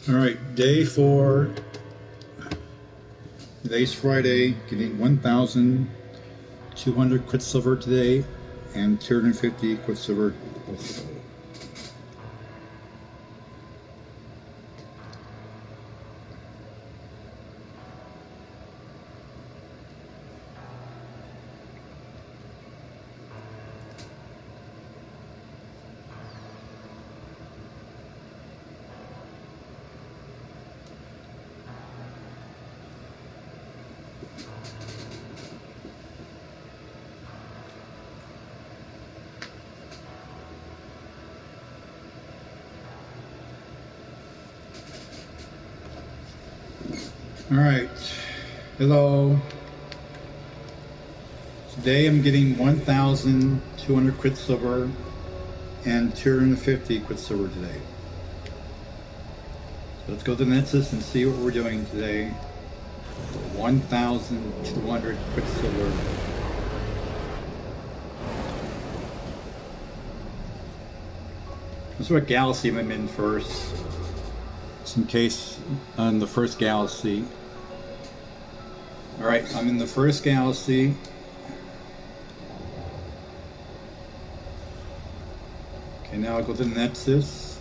All right, day 4. Today's Friday, getting 1,200 Quicksilver today and 250 Quicksilver. All right, hello. Today I'm getting 1,200 Quicksilver and 250 Quicksilver today. So let's go to Nexus and see what we're doing today. 1,200 Quicksilver. Let's see what galaxy I'm in first. Just in case on the first galaxy. Alright, I'm in the first galaxy. Okay, now I'll go to the Nexus.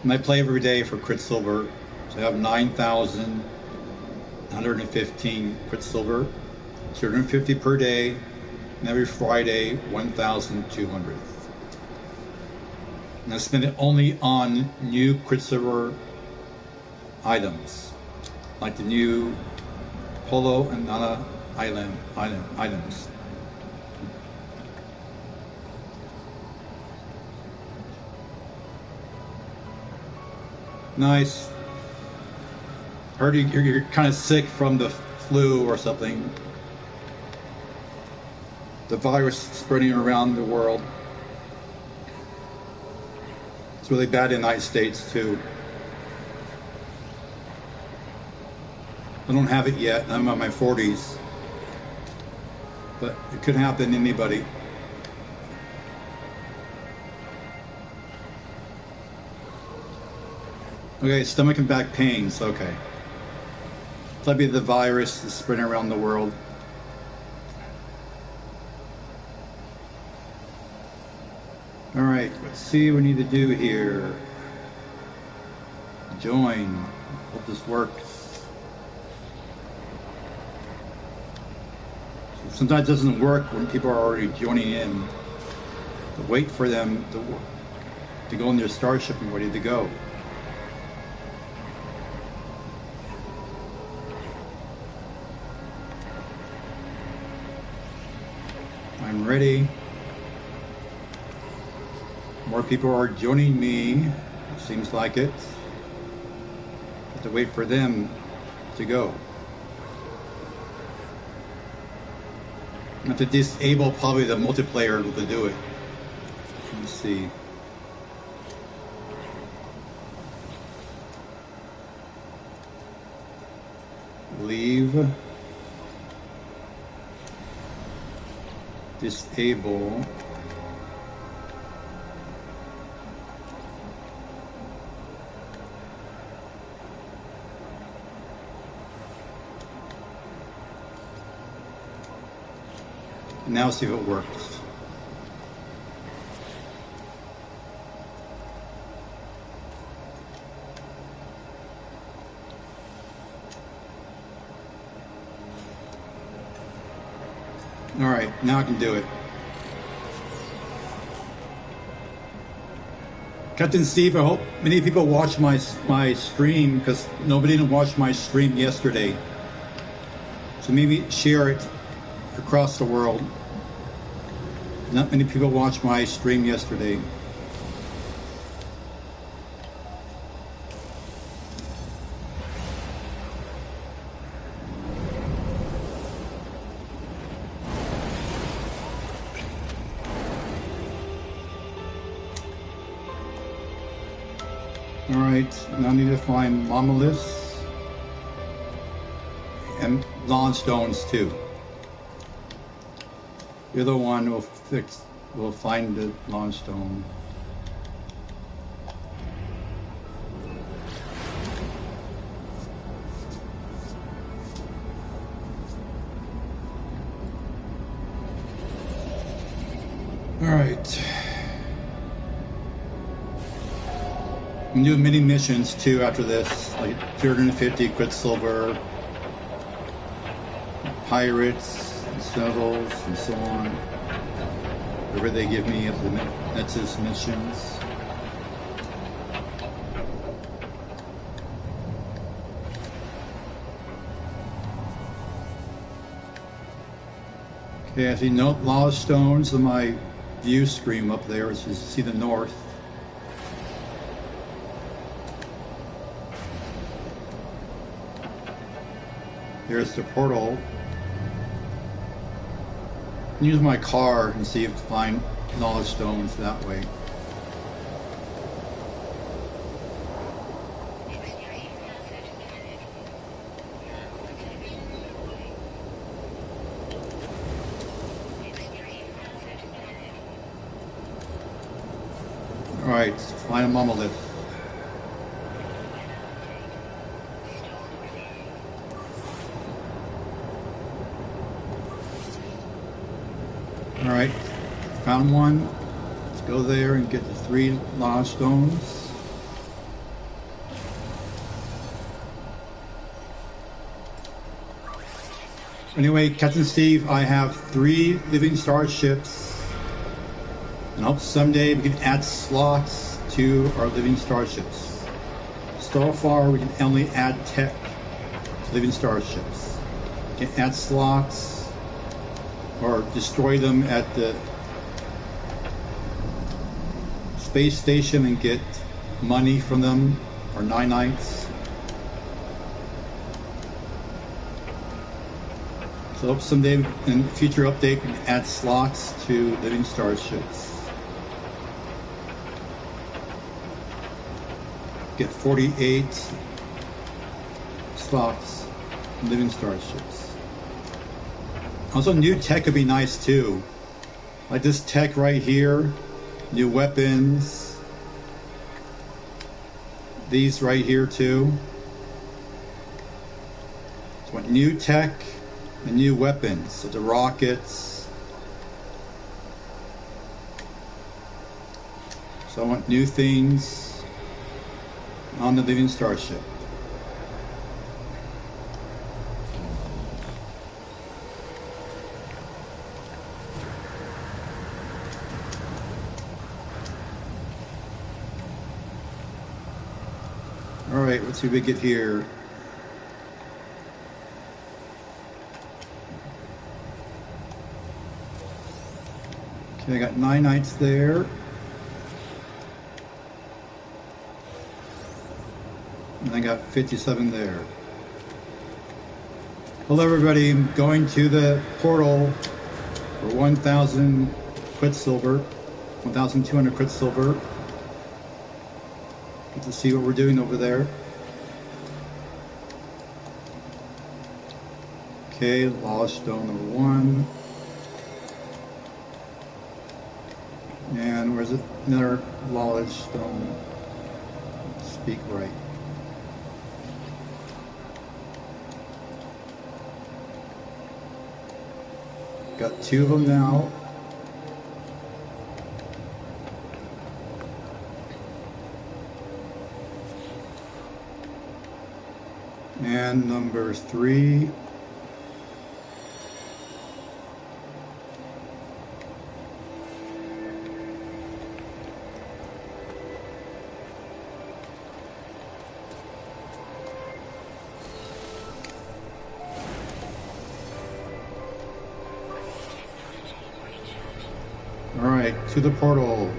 And I play every day for Quicksilver. So I have 9,115 Quicksilver, 250 per day, and every Friday 1,200. And I spend it only on new Quicksilver items, like the new Polo and Nana items. Nice. Heard you're kind of sick from the flu or something. The virus spreading around the world. It's really bad in the United States too. I don't have it yet. I'm in my 40s. But it could happen to anybody. Okay, stomach and back pains, okay. That'd be the virus that's spreading around the world. All right, let's see what we need to do here. Join. Hope this works. Sometimes it doesn't work when people are already joining in. But wait for them to go in their starship and ready to go. I'm ready. More people are joining me. It seems like it. Have to wait for them to go. I have to disable probably the multiplayer to do it. Let's see. Leave. Disable. Now see if it works. All right, now I can do it. Captain Steve, I hope many people watch my stream because nobody didn't watch my stream yesterday. So maybe share it across the world. Not many people watched my stream yesterday. All right, now I need to find monoliths. and lawn stones too. The other one will find the lawn stone. All right. I'm doing mini missions too after this, like 250 Quicksilver, Pirates, and Sentinels, and so on. Whatever they give me of the Nexus missions. Okay, I see a lot of stones on my view screen up there, as you see the north. There's the portal. Use my car and see if I find knowledge stones that way. Alright, find a monolith. Alright, found one. Let's go there and get the 3 lava stones. Anyway, Captain Steve, I have 3 living starships. And I hope someday we can add slots to our living starships. So far, we can only add tech to living starships. We can add slots or destroy them at the space station and get money from them, or nanites. So I hope someday in the future update we can add slots to living starships. Get 48 slots in living starships. Also, new tech would be nice too. Like this tech right here, new weapons. These right here too. So I want new tech and new weapons. So the rockets. So I want new things on the living starship. All right, let's see what we get here. Okay, I got 9 knights there. And I got 57 there. Hello everybody, I'm going to the portal for 1,000 Quicksilver, 1,200 Quicksilver. Get to see what we're doing over there. Okay, Lost Stone number 1. And where's it? Another Lawless Stone. Speak right. Got 2 of them now. And number 3. All right, to the portal.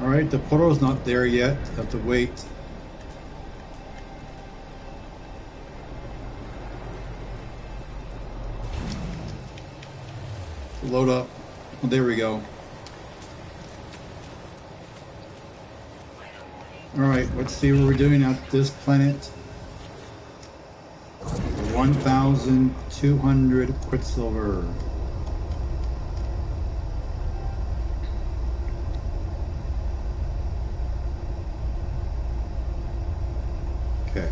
Alright, the Polo's not there yet. Have to wait. Load up. Oh, there we go. Alright, let's see what we're doing at this planet. 1,200 Quicksilver. Okay.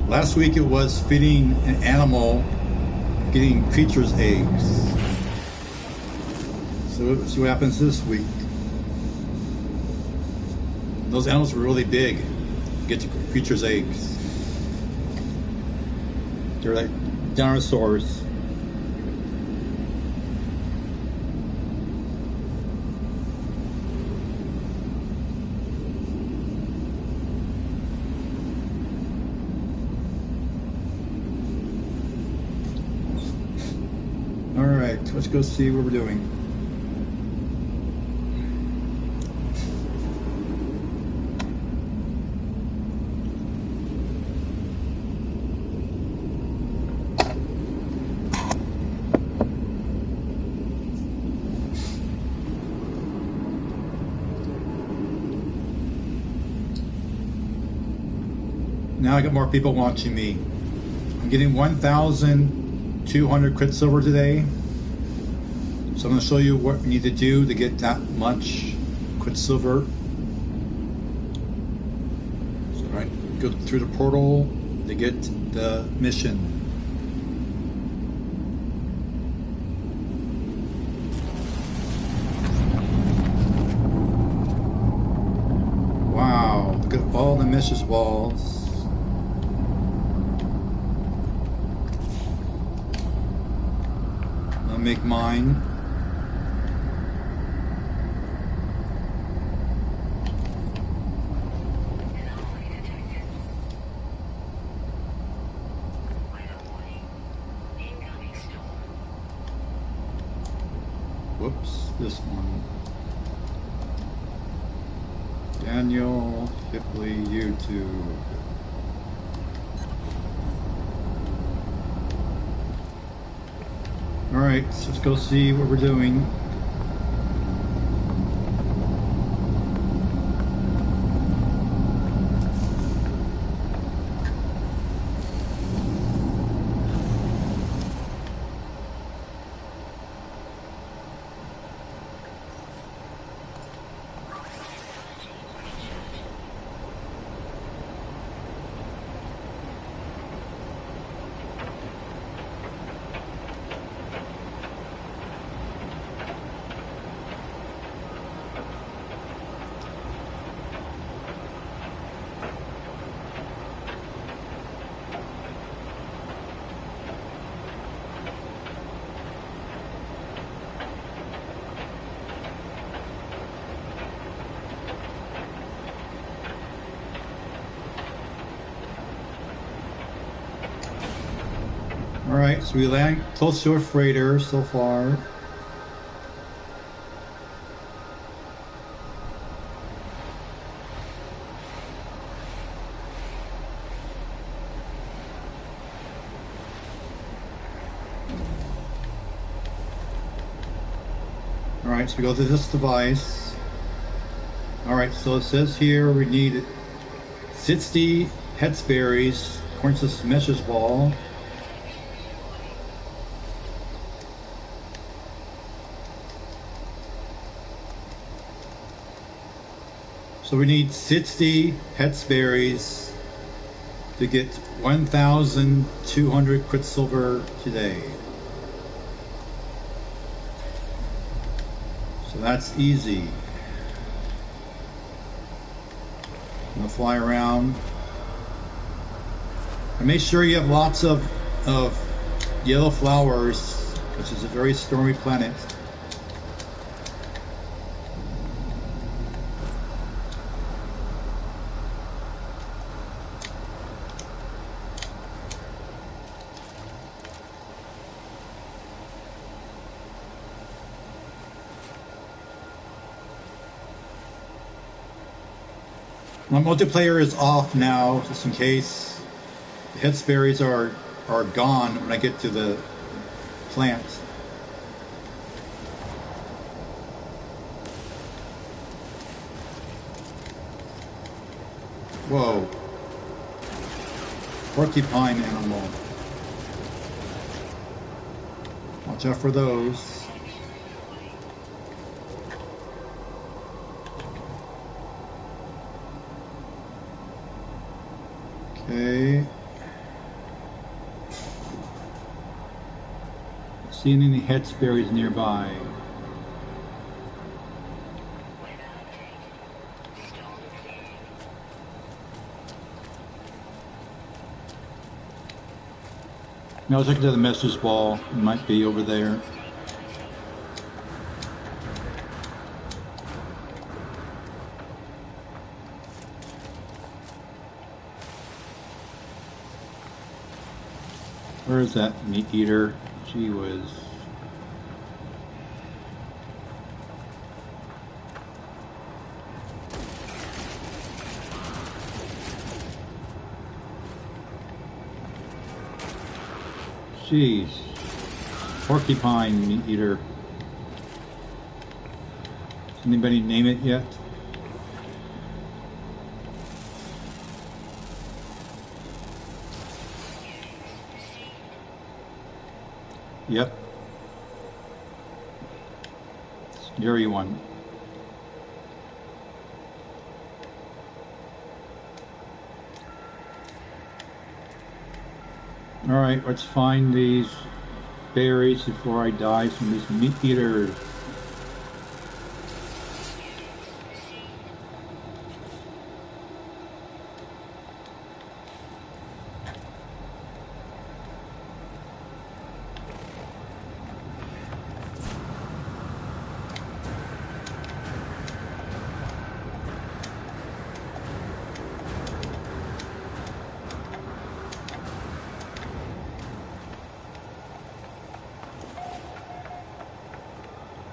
Last week it was feeding an animal, getting creatures' eggs. So let's see what happens this week. Those animals were really big. Get the creatures' eggs. They're like dinosaurs. Alright, let's go see what we're doing. Now I got more people watching me. I'm getting 1,200 Quicksilver today. So I'm going to show you what you need to do to get that much Quicksilver. So right, go through the portal to get the mission. Wow, look at all the Nexus walls. I'll make mine. Whoops, this one. Daniel Shipley YouTube. Alright, so let's go see what we're doing. Alright, so we land close to a freighter so far. Alright, so we go to this device. Alright, so it says here we need 60 Headsberries according to this Nexus ball. So we need 60 Headsberries to get 1,200 Quicksilver today. So that's easy. I'm gonna fly around. And make sure you have lots of yellow flowers, which is a very stormy planet. My multiplayer is off now, just in case. The head sparrows are gone when I get to the plant. Whoa. Porcupine animal. Watch out for those. Okay. Seeing any head sparrows nearby. Now let's look at the message ball. It might be over there. Where is that meat eater? Gee whiz. Jeez. Porcupine meat eater. Does anybody name it yet? Yep. Scary one. Alright, let's find these berries before I die from these meat eaters.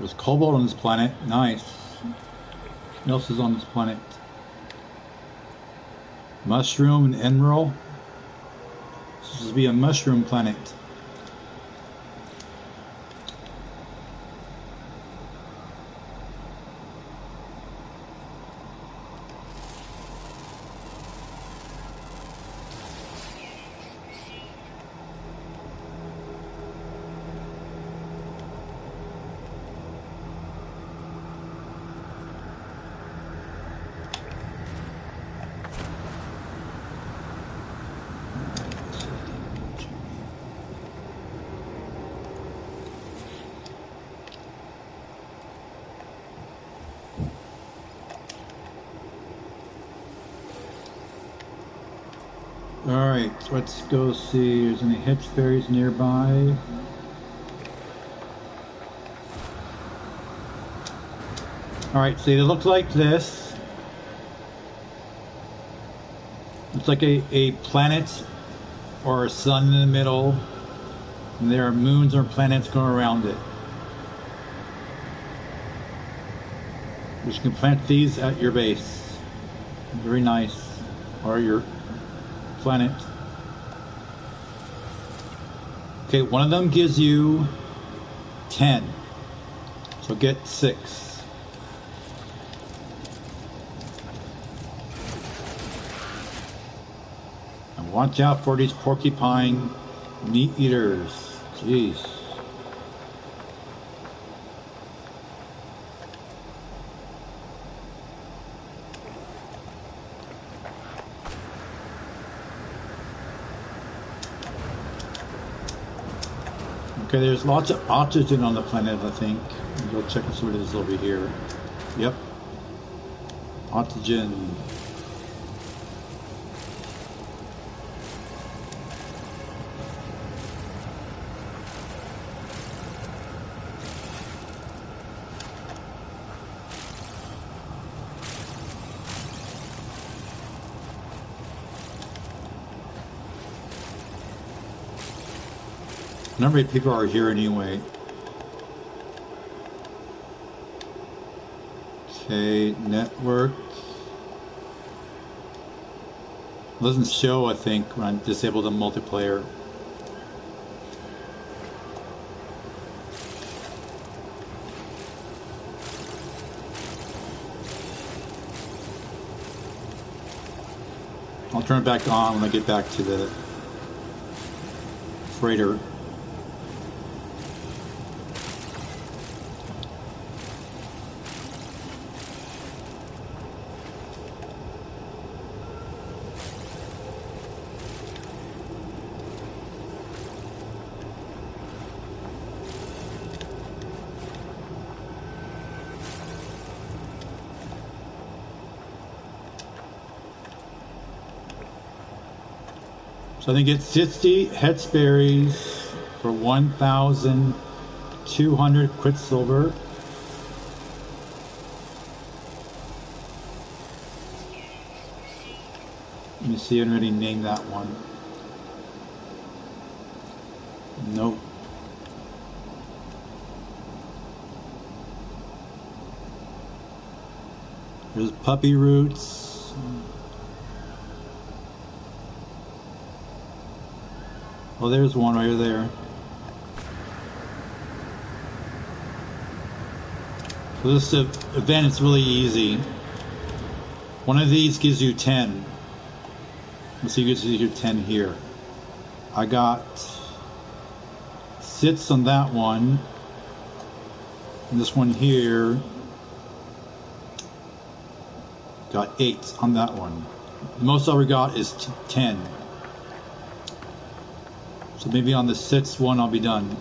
There's cobalt on this planet. Nice. What else is on this planet? Mushroom and emerald. This is to be a mushroom planet. Alright, let's go see if there's any hitch berries nearby. Alright, see, it looks like this. It's like a planet or a sun in the middle, and there are moons or planets going around it. Which you can plant these at your base. Very nice. Or your planet. Okay, one of them gives you 10. So get 6. And watch out for these porcupine meat eaters. Jeez. Okay, there's lots of oxygen on the planet, I think. Go check and see what it is over here. Yep. Oxygen. A number of people are here anyway. Okay, network. doesn't show, I think, when I disable the multiplayer. I'll turn it back on when I get back to the freighter. So I think it's 60 headsberries for 1,200 quicksilver. Let me see, I already named that one. Nope. There's puppy roots. Oh, there's one right there. So this event is really easy. One of these gives you 10. Let's see, it gives you 10 here. I got 6 on that one. And this one here got 8 on that one. The most I ever got is 10. So maybe on the 6th one I'll be done.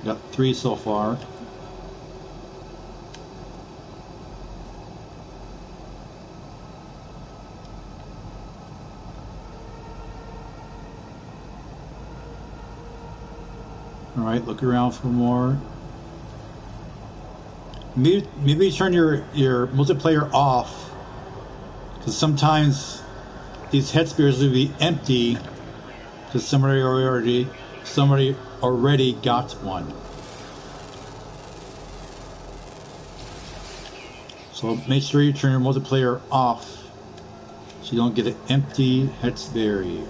Got 3 so far. Alright, look around for more. Maybe turn your multiplayer off, because sometimes these head spears will be empty because somebody already got one. So make sure you turn your multiplayer off so you don't get an empty headsberry.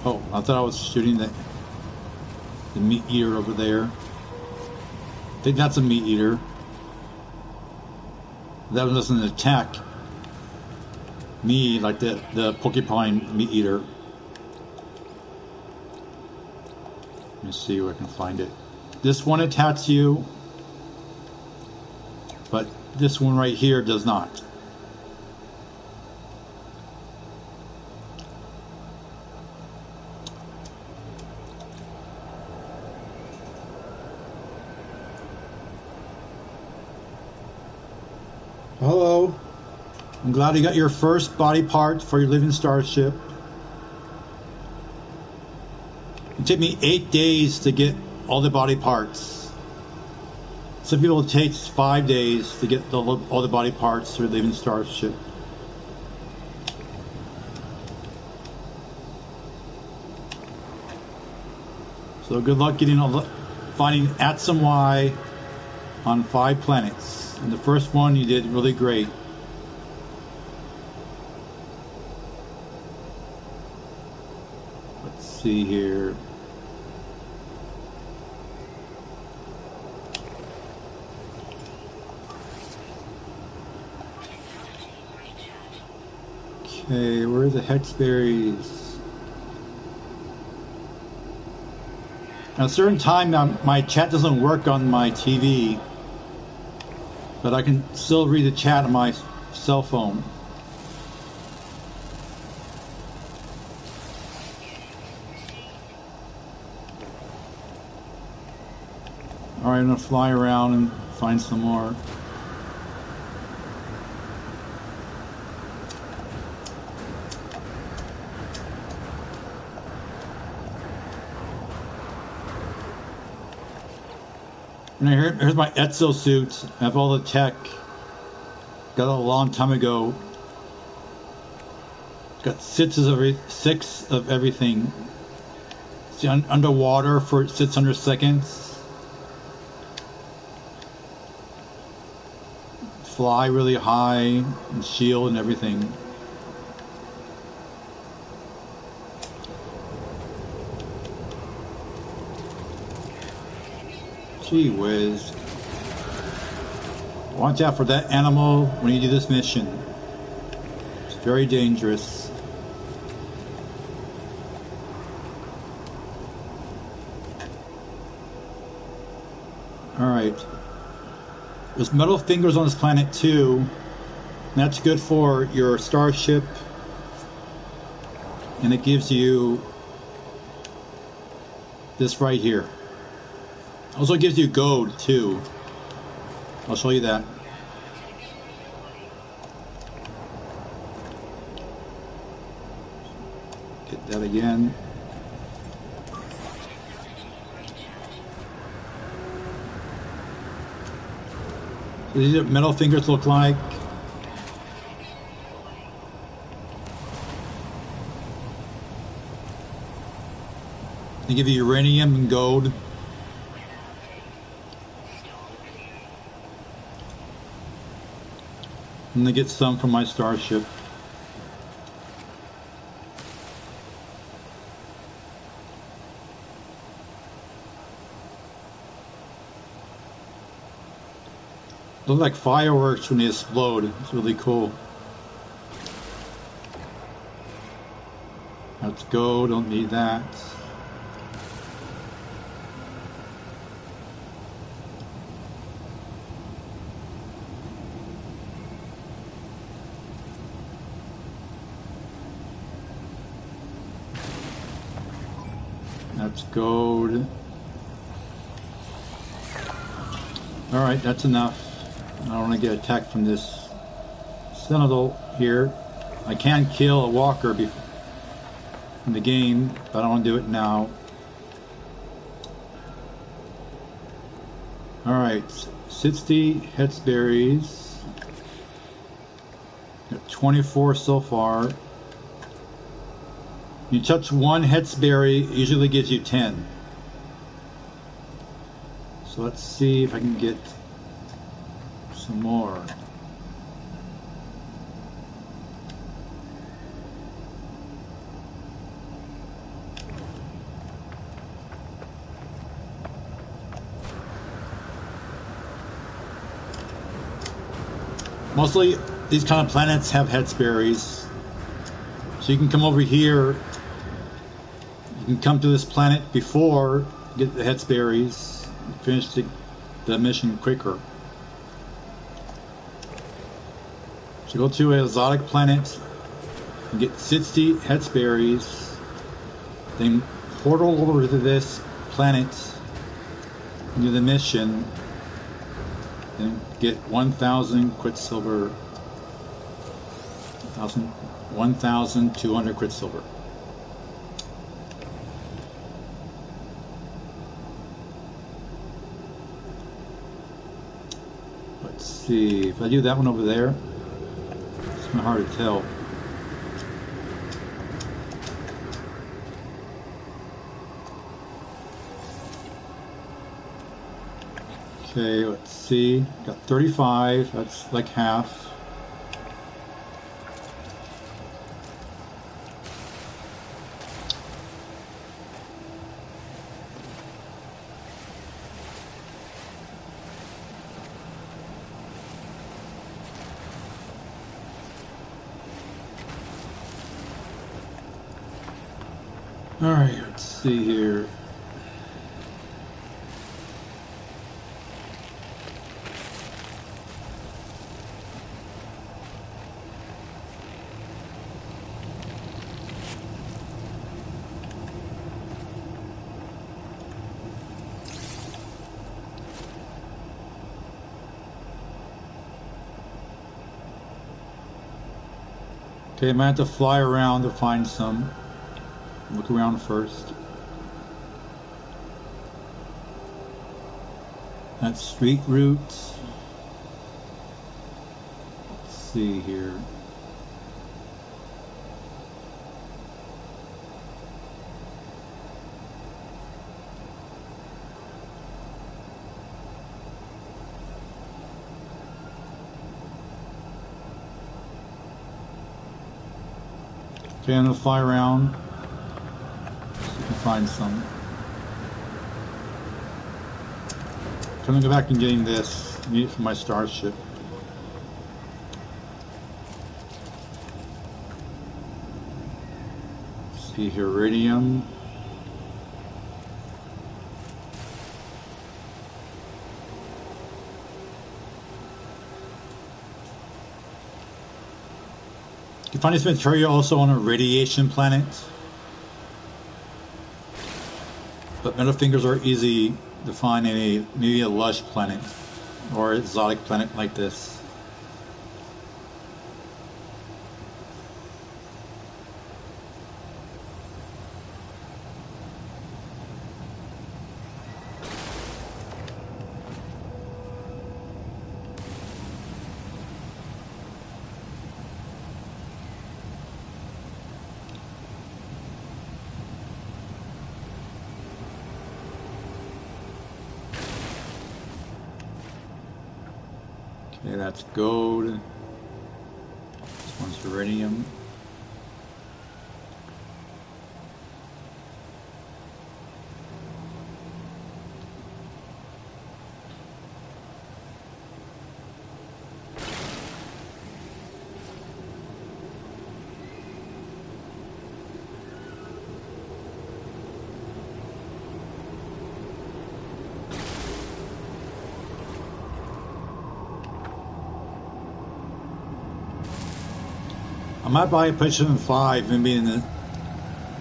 Oh, I thought I was shooting the meat eater over there. I think that's a meat eater. That one doesn't attack me like the porcupine meat eater. Let me see where I can find it. This one attacks you, but this one right here does not. Hello. I'm glad you got your first body part for your living starship. It took me 8 days to get all the body parts. Some people it takes 5 days to get all the body parts for living starship. So good luck getting finding Atsum Y on 5 planets. And the first one you did really great. Let's see here. Okay, where are the hexberries? At a certain time, my chat doesn't work on my TV. But I can still read the chat on my cell phone. Alright, I'm gonna fly around and find some more. And here's my exosuit. I have all the tech. Got it a long time ago. Got six of everything. See, underwater for 600 seconds. Fly really high and shield and everything. Gee whiz. Watch out for that animal when you do this mission. It's very dangerous. Alright. There's metal fingers on this planet too. That's good for your starship. And it gives you this right here. Also gives you gold too. I'll show you that. Get that again. So these are metal fingers look like. They give you uranium and gold. And they get some from my starship. Look like fireworks when they explode. It's really cool. Let's go, don't need that. That's gold. Alright, that's enough. I don't want to get attacked from this Sentinel here. I can kill a walker in the game, but I don't want to do it now. Alright, 60 Hetzberries. Got 24 so far. You touch one Hetzberry, it usually gives you 10. So let's see if I can get some more. Mostly these kind of planets have Hetzberries. So you can come over here. You can come to this planet before, get the Hetzberries, finish the mission quicker. So go to an exotic planet and get 60 Hetzberries. Then portal over to this planet and do the mission. Then get 1,000 Quicksilver. 1,200 Quicksilver. Let's see, if I do that one over there, it's kind of hard to tell. Okay, let's see, got 35, that's like half. Alright, let's see here. Okay, I might have to fly around to find some. Look around first. That's street route. Let's see here. Okay, I'm gonna fly around. See if I can find some. I'm gonna go back and getting this. I need it for my starship. Let's see here, iridium. You can find this material also on a radiation planet. But metal fingers are easy to find in maybe a lush planet or exotic planet like this. Okay, that's gold. This one's iridium. I might buy a PlayStation 5 maybe in the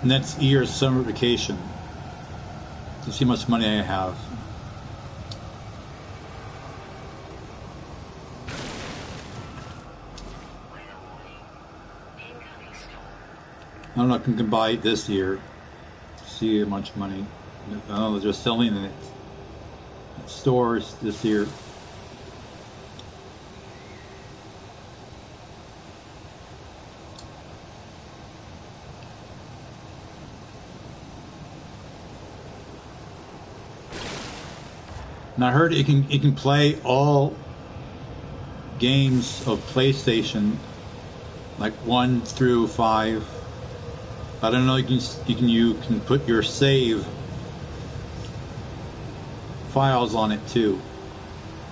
next year's summer vacation to see how much money I have. I don't know if I can buy it this year to see how much money. I don't know, they're selling it at stores this year. And I heard it can play all games of PlayStation, like 1 through 5. I don't know. You can put your save files on it too.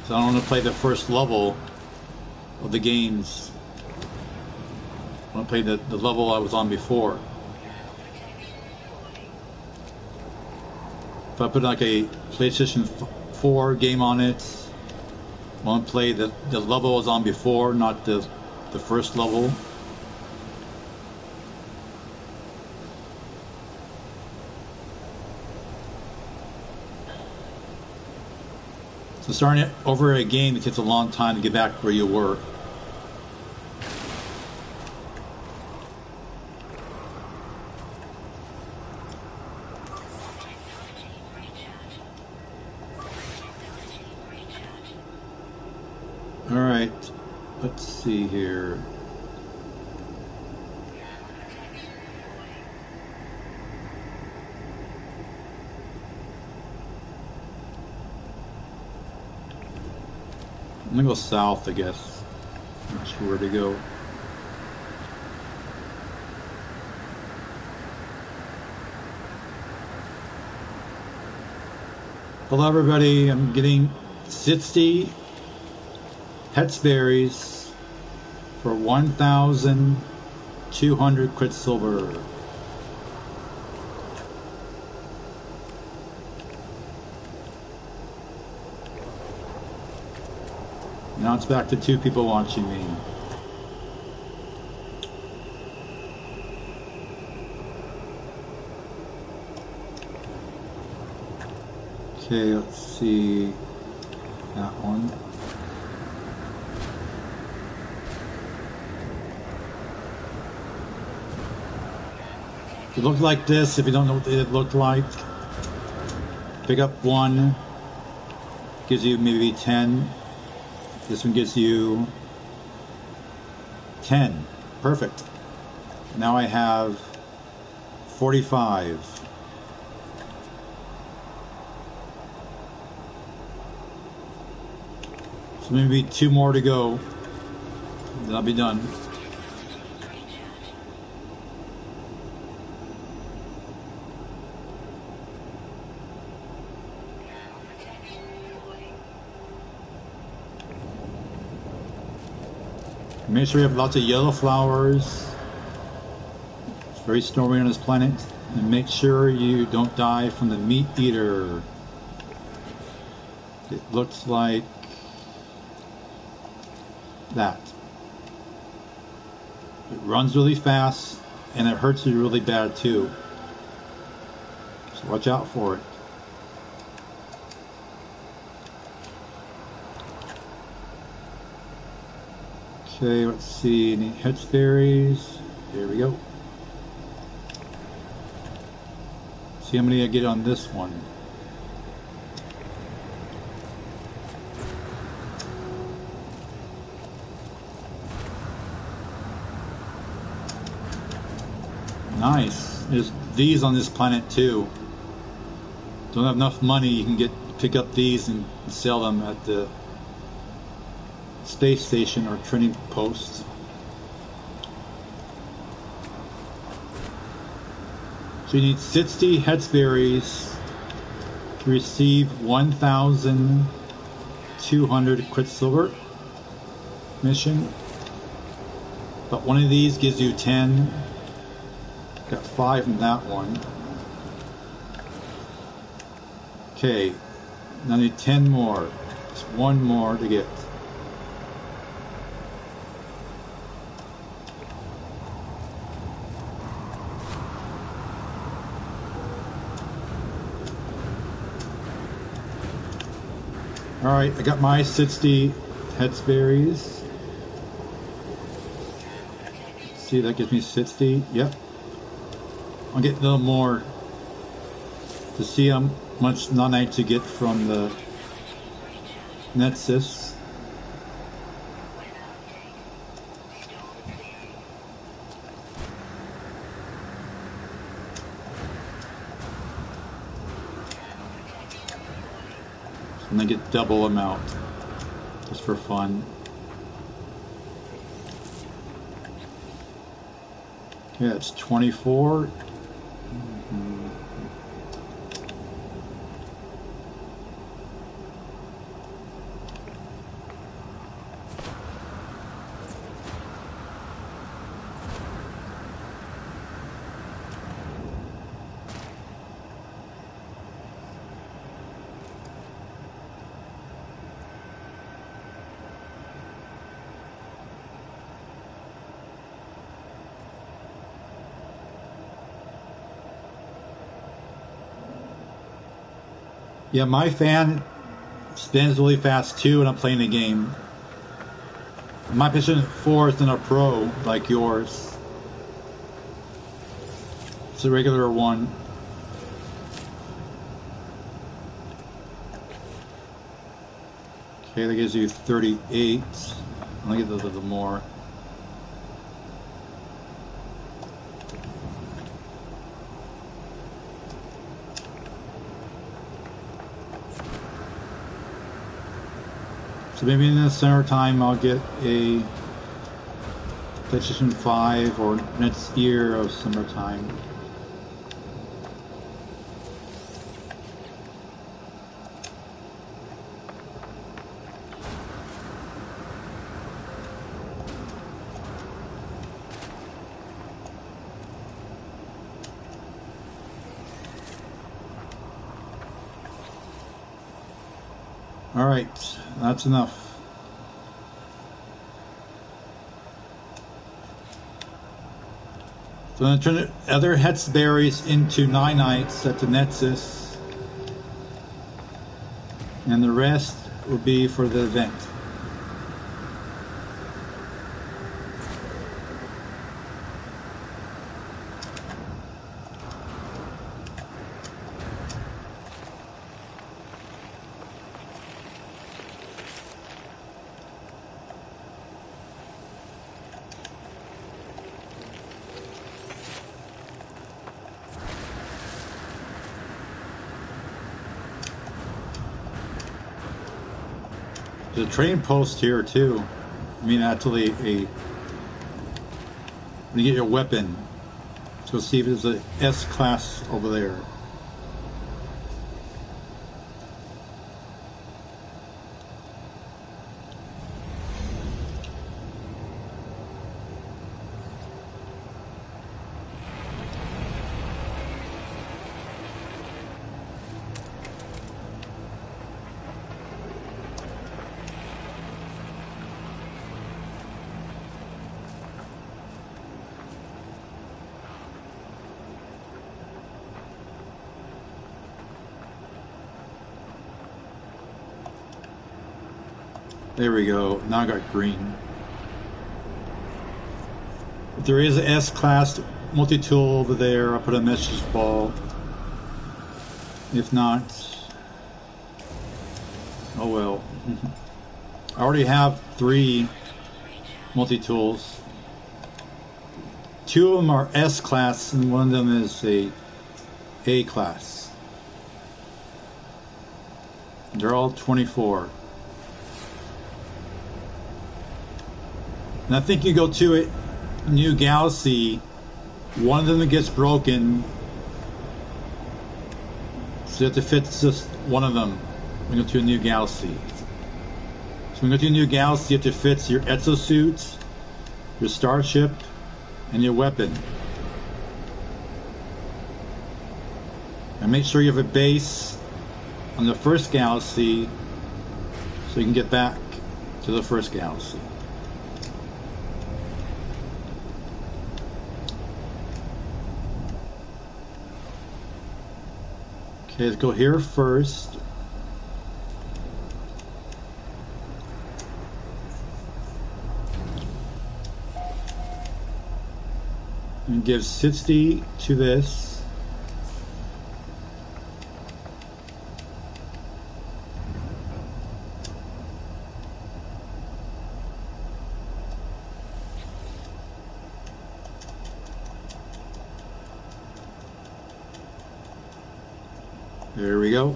So I don't want to play the first level of the games. I want to play the level I was on before. If I put like a PlayStation 4 game on it, I want to play the level I was on before, not the first level. So starting it over a game, it takes a long time to get back where you were. All right, let's see here. I'm gonna go south, I guess. Not sure where to go. Hello, everybody. I'm getting 60 Pets berries for 1,200 Quicksilver. Now it's back to 2 people watching me. Okay, let's see that one. It looked like this. If you don't know what it looked like, pick up 1 gives you maybe 10. This one gives you 10. Perfect. Now I have 45. So maybe 2 more to go. Then I'll be done. Make sure you have lots of yellow flowers. It's very stormy on this planet. And make sure you don't die from the meat eater. It looks like that. It runs really fast and it hurts you really bad too. So watch out for it. Okay, let's see, any headsberries. There we go. See how many I get on this one. Nice. There's these on this planet too. Don't have enough money, you can pick up these and sell them at the space station or training posts. So you need 60 headsberries to receive 1,200 quicksilver mission. But one of these gives you 10. Got 5 in that one. Okay, now I need 10 more. Just 1 more to get. Alright, I got my 60 headsberries. See, that gives me 60. Yep. I'll get a little more to see how much nanite to get from the Nexus. And I get double amount just for fun. Yeah, it's 24. Yeah, my fan spins really fast too when I'm playing the game. My PlayStation 4 isn't a Pro like yours. It's a regular one. Okay, that gives you 38. I'll get a little more. So maybe in the center time I'll get a PlayStation 5 or next year of summertime. Alright, that's enough. So I'm going to turn the other headsberries into nanites at the Nexus. And the rest will be for the event. There's a trading post here too. I mean, actually, when you get your weapon, so see if there's a S class over there. There we go. Now I got green. If there is an S-class multi-tool over there, I'll put a message ball. If not, oh well. I already have 3 multi-tools. 2 of them are S-class and one of them is a A-class. They're all 24. And I think you go to a new galaxy, one of them gets broken, so you have to fix just one of them when you go to a new galaxy. So when you go to a new galaxy, you have to fix your exosuit, your starship, and your weapon. And make sure you have a base on the first galaxy so you can get back to the first galaxy. Okay, let's go here first. And give 60 to this. There we go.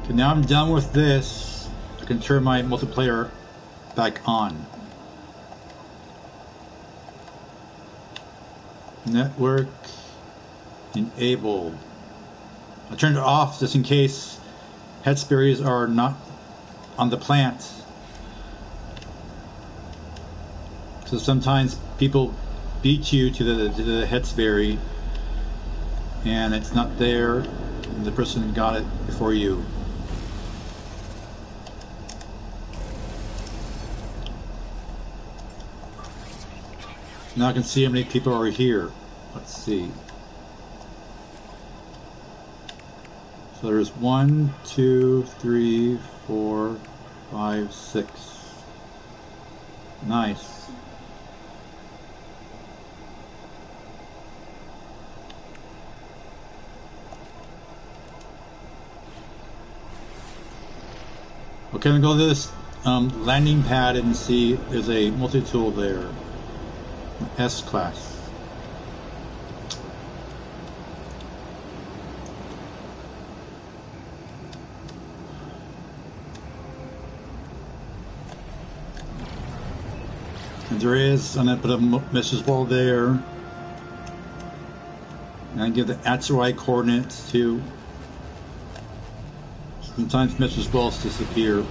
Okay, now I'm done with this. I can turn my multiplayer back on. Network enabled. I turned it off just in case headsberries are not on the plant. So sometimes people beat you to the headsberry and it's not there, and the person got it before you. Now I can see how many people are here. Let's see. So there's 1, 2, 3, 4, 5, 6. Nice. Okay, I'm going to go to this landing pad and see there's a multi-tool there. S-class. And there is, I'm going to put a message ball there. And I give the actual coordinates too. Sometimes message balls disappear.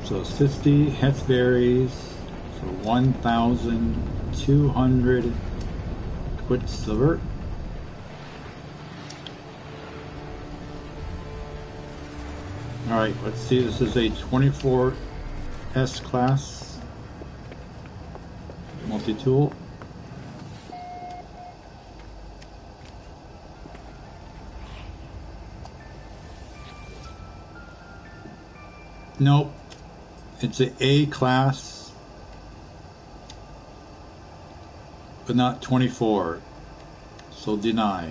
So 50 headsberries, so 1,200 quicksilver. Alright, let's see, this is a 24 S class multi-tool. Nope. It's an A class, but not 24. So deny.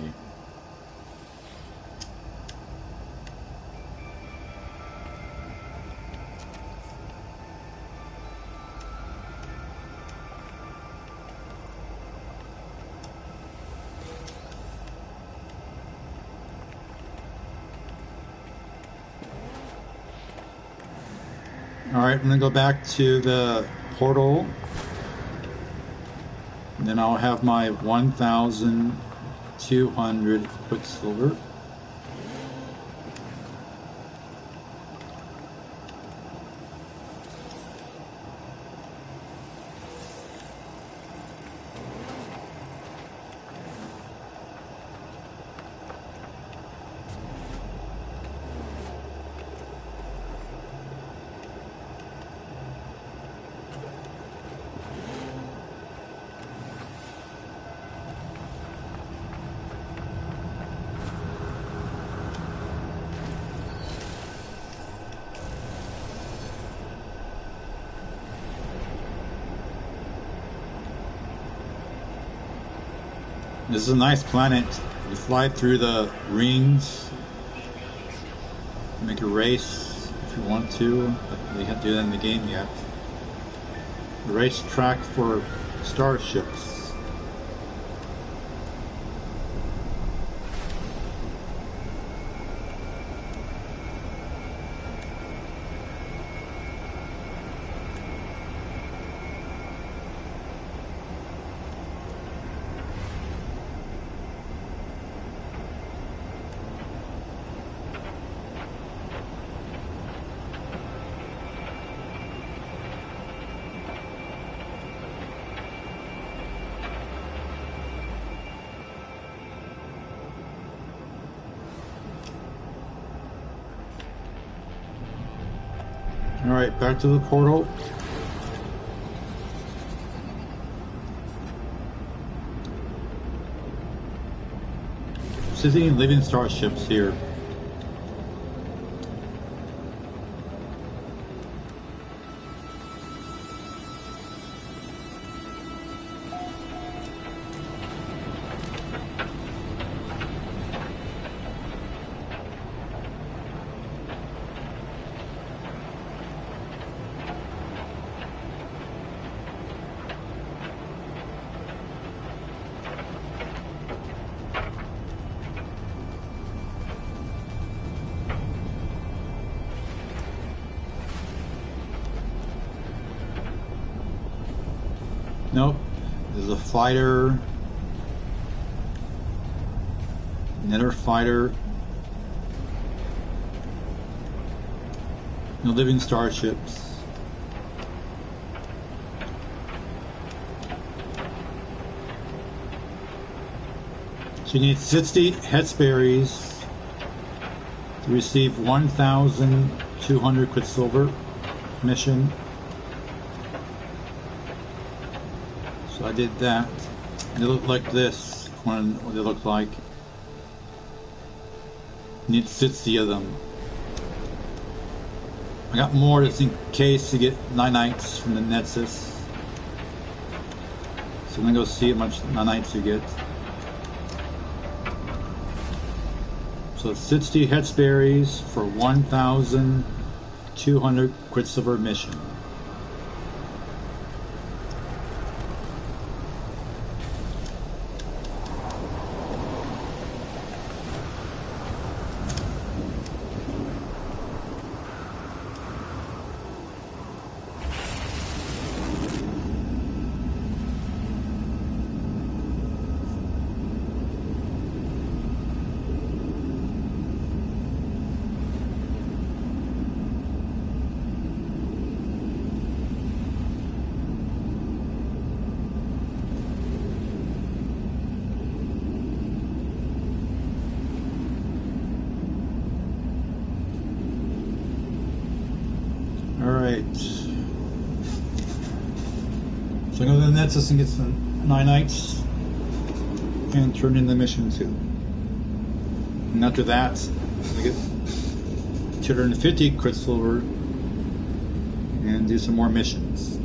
Alright, I'm gonna go back to the portal. And then I'll have my 1,200 Quicksilver. This is a nice planet. You fly through the rings, make a race if you want to, but they can't do that in the game yet. A race track for starships. Alright, back to the portal. Seeing living starships here. Nope. There's a fighter. Another fighter. No living starships. So you need 60 Headsberries to receive 1,200 Quicksilver mission. So I did that. They look like this. What they look like. Need 60 of them. I got more just in case to get nanites from the Nexus. So I'm gonna go see how much nanites you get. So it's 60 Headsberries for 1,200 Quicksilver mission. Alright. So I go to the Nexus and get some nanites and turn in the mission too. And after that, I get 250 Quicksilver and do some more missions.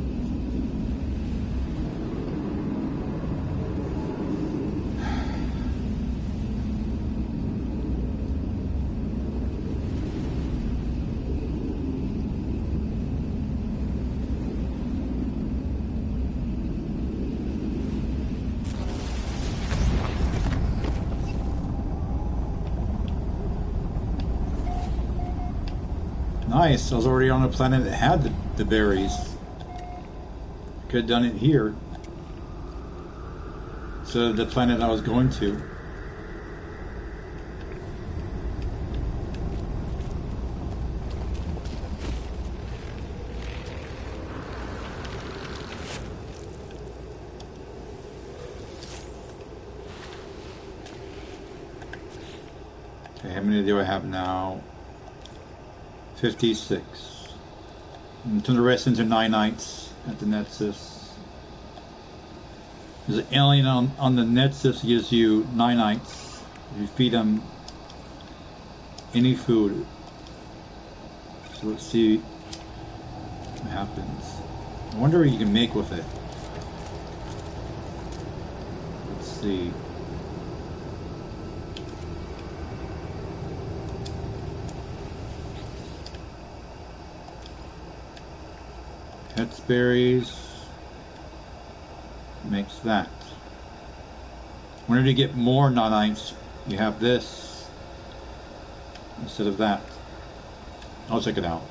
Nice. I was already on a planet that had the berries. Could have done it here. So the planet I was going to. Okay, how many do I have now? 56. And turn the rest into nanites at the Nexus. There's an alien on the Nexus gives you nanites. If you feed them any food. So let's see what happens. I wonder what you can make with it. Let's see. Berries makes that. Whenever you get more nanites, you have this instead of that. I'll check it out.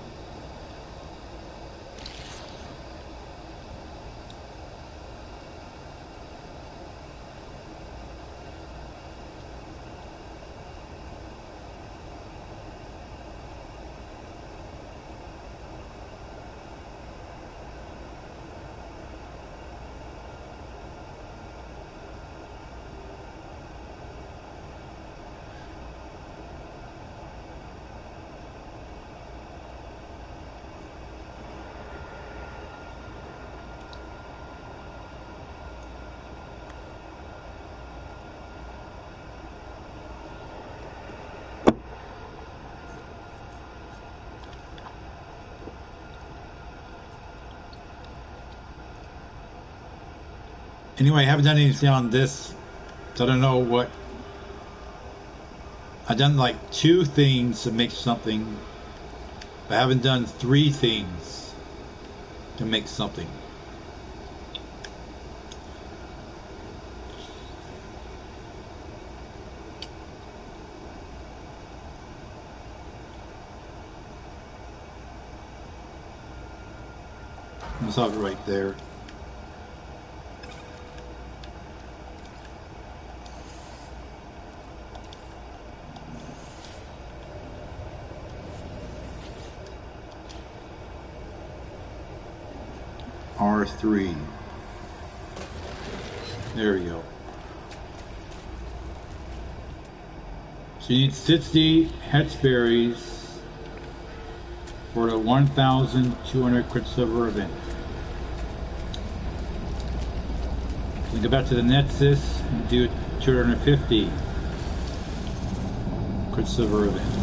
Anyway, I haven't done anything on this, so I don't know what. I've done like 2 things to make something, but I haven't done 3 things to make something. Let's have it right there. R3. There we go. So you need 60 Hexberries for the 1,200 Quicksilver event. We go back to the Nexus and do 250 Quicksilver event.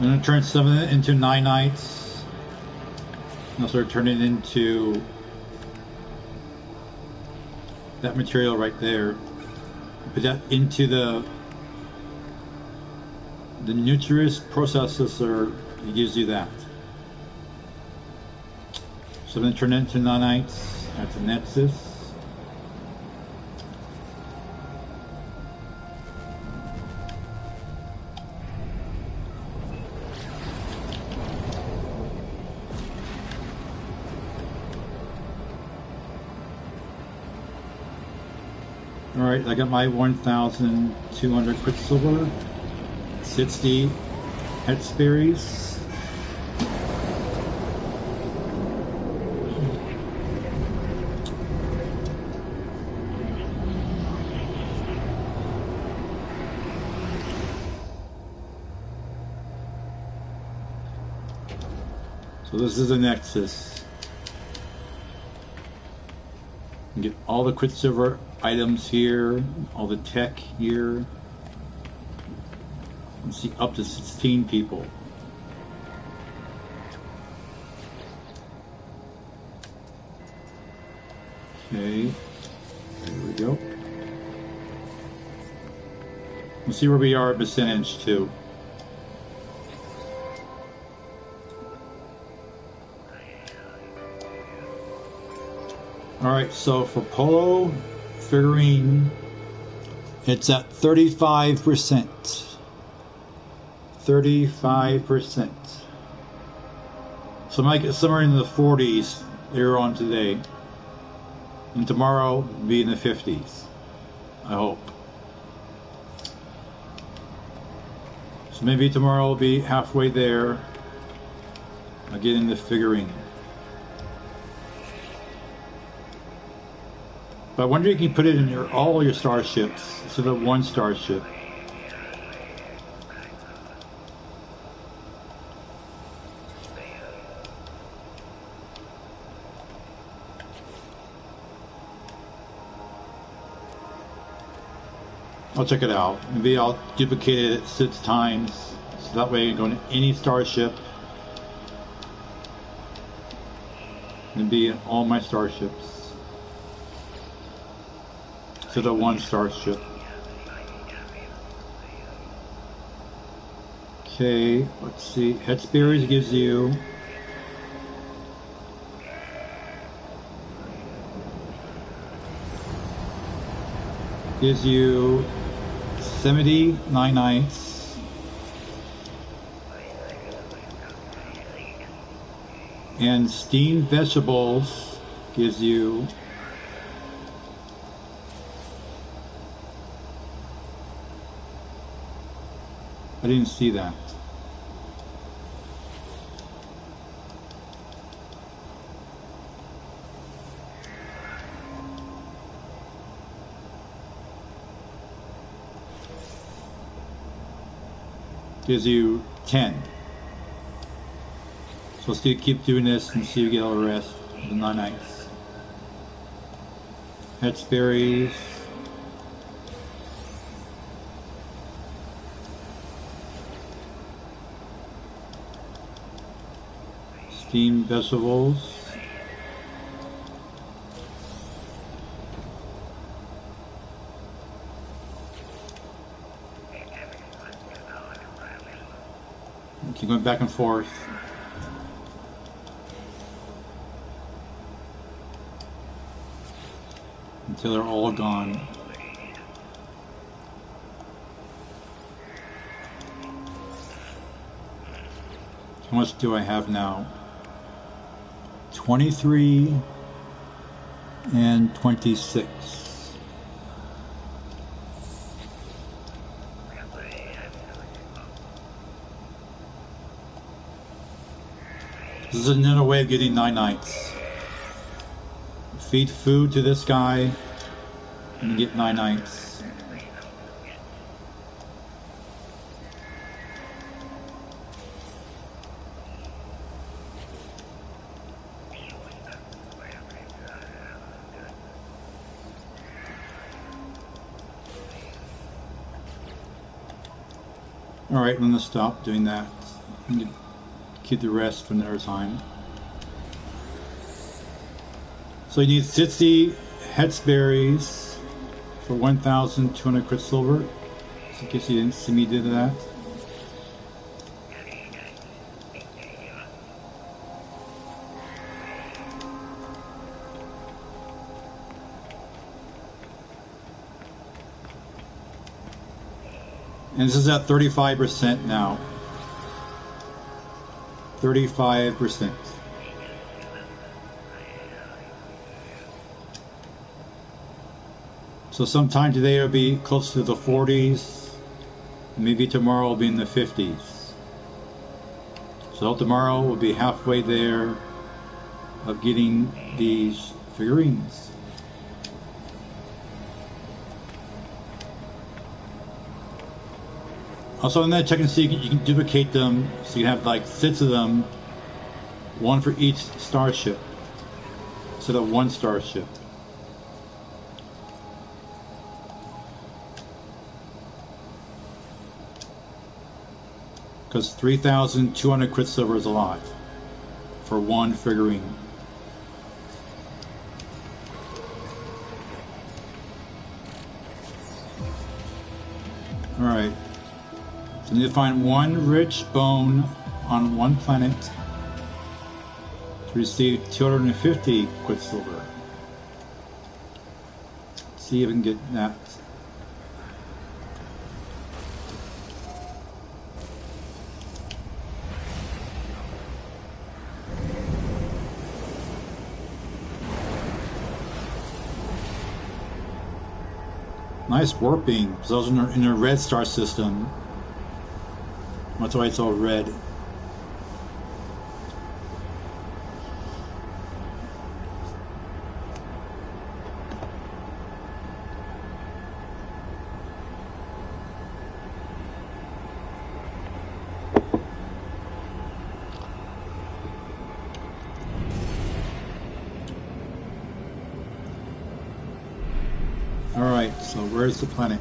I'm going to turn some of it into nanites. And I'll start turning it into that material right there. Put that into the Nutris processor. It gives you that. So I'm going to turn it into nanites at the Nexus. Alright, I got my 1,200 Quicksilver, 60 Hexberries. So this is a Nexus. You get all the Quicksilver items here, all the tech here. You see up to 16 people. Okay, there we go. We'll see where we are at percentage too. Alright, so for Polo figurine, it's at 35%. 35%. So I might get somewhere in the 40s later on today. And tomorrow be in the 50s. I hope. So maybe tomorrow will be halfway there. I'll get in the figurine. But I wonder if you can put it in all your starships instead of one starship. I'll check it out. Maybe I'll duplicate it 6 times, so that way I can go into any starship and be in all my starships instead of one starship. Okay, let's see. Head Spears gives you gives you 79 nights. And steamed vegetables gives you I didn't see that. Gives you 10. So let's keep doing this and see if we get all the rest of the 9 nights. Headsberries. Steamed vegetables. Keep going back and forth. Until they're all gone. How much do I have now? 23 and 26. This is another way of getting 9 nights. Feed food to this guy and get 9 nights. Alright, I'm going to stop doing that. Keep the rest for another time. So you need 60 Headsberries for 1,200 Quicksilver. So in case you didn't see me do that. And this is at 35% now. 35%. So sometime today it'll be close to the 40s. Maybe tomorrow will be in the 50s. So tomorrow we'll be halfway there of getting these figurines. Also, I'm going to check and see if you can duplicate them so you have like 6 of them, 1 for each starship instead of 1 starship. Because 3,200 Quicksilver is a lot for 1 figurine. Alright. So you need to find 1 rich bone on 1 planet to receive 250 Quicksilver. see if we can get that. Nice warping. So those are in a red star system. That's why it's all red. Alright, so where's the planet?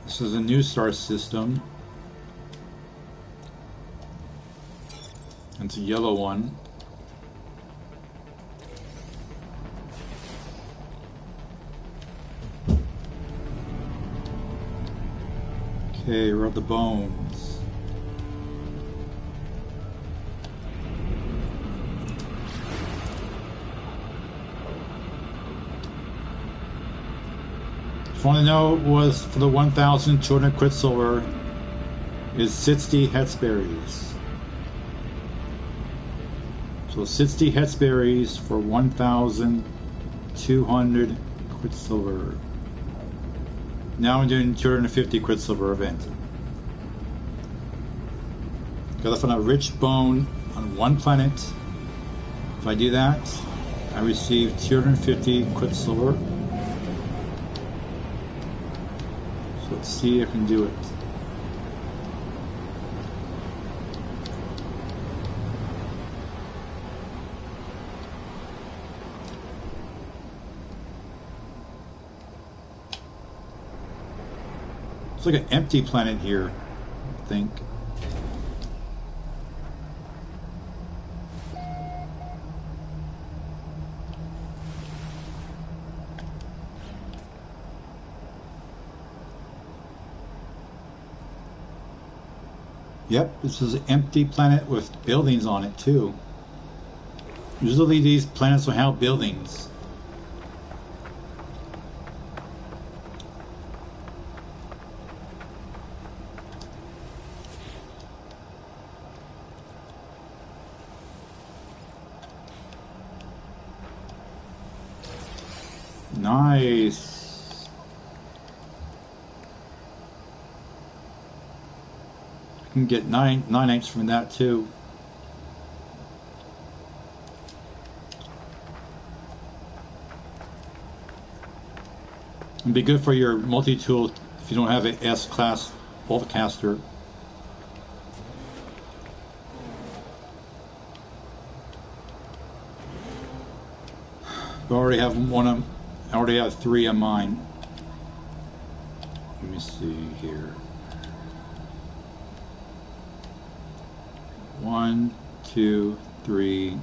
This is a new star system. It's a yellow one. Okay, we're at the bones. If you want to know, was for the 1,200 Quicksilver is 60 Hexberries. So 60 Hexberries for 1,200 Quicksilver. Now I'm doing 250 Quicksilver event. Gotta find a rich bone on one planet. If I do that, I receive 250 Quicksilver. So let's see if I can do it. It's like an empty planet here, I think. Yep, this is an empty planet with buildings on it too. Usually these planets will have buildings. Nice. I can get 9x from that too. It'd be good for your multi-tool if you don't have an S-class boltcaster. I already have one. I already have 3 on mine. Let me see here. 1, 2, 3.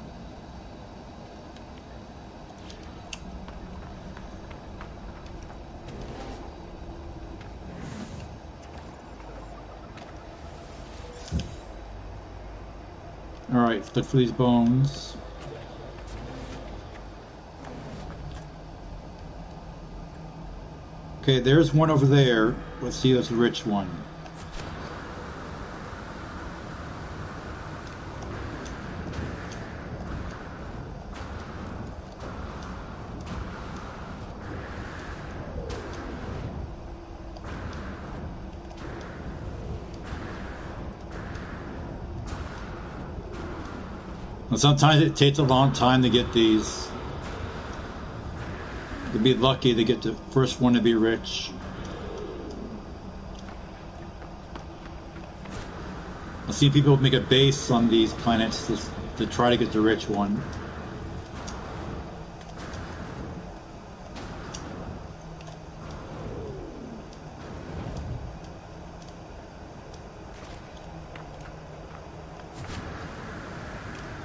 All right, look for these bones. Okay, there's one over there. Let's see, that's a rich one. And sometimes it takes a long time to get these. To be lucky to get the first one to be rich. I've seen people make a base on these planets to try to get the rich one.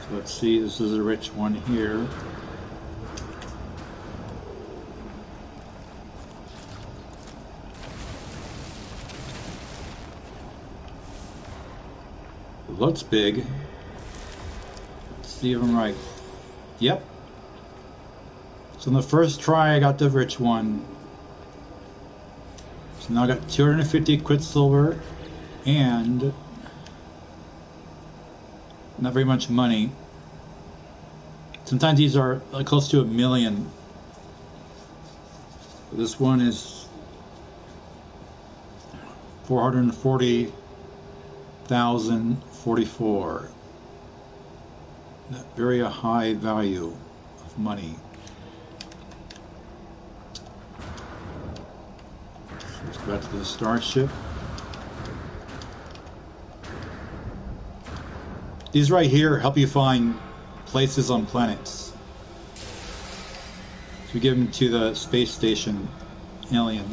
So let's see, this is a rich one here. Looks big. Let's see if I'm right. Yep. So on the first try, I got the rich one. So now I got 250 Quicksilver and not very much money. Sometimes these are close to 1 million. This one is 440,044. Very high value of money. So let's go back to the starship. These right here help you find places on planets. So we give them to the space station alien.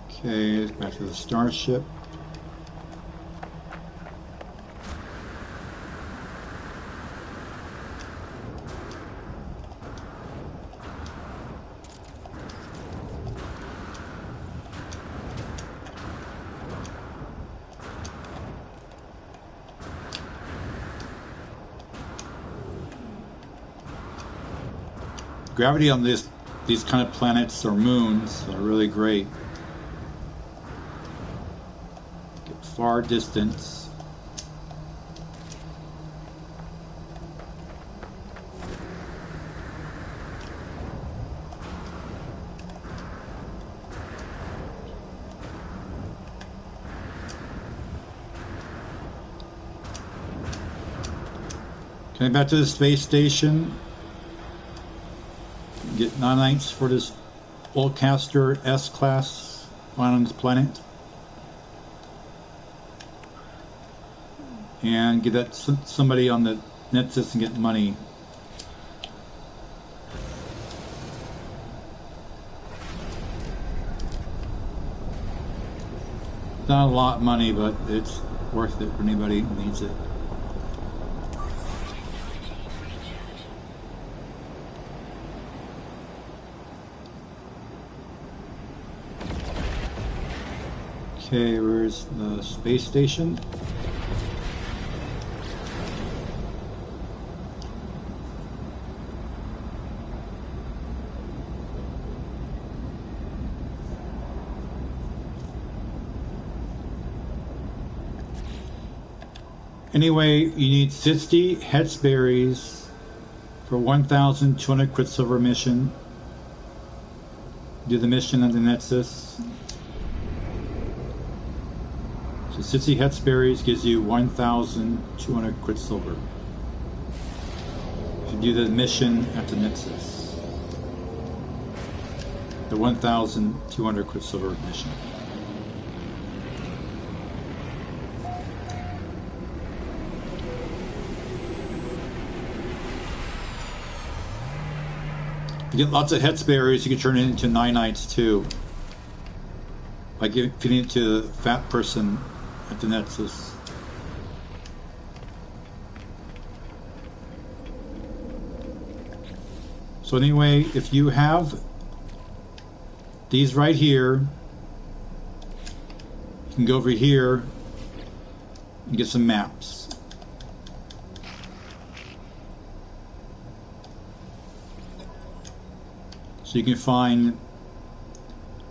Okay, back to the starship. Gravity on these kind of planets or moons are really great. Get far distance. Coming back to the space station. Get nanites for this Oldcaster S-class on this planet. And get that somebody on the Nexus and get money. Not a lot of money, but it's worth it for anybody who needs it. Okay, where's the space station? Anyway, you need 60 Hetzberries for 1,200 Quicksilver mission. Do the mission on the Nexus. So 60 Hetzberries gives you 1,200 Quicksilver. If you do the mission at the Nexus, the 1,200 Quicksilver mission. If you get lots of Hetzberries, you can turn it into nanites too. By feeding it to the fat person at the Nexus. So anyway, if you have these right here, you can go over here and get some maps. So you can find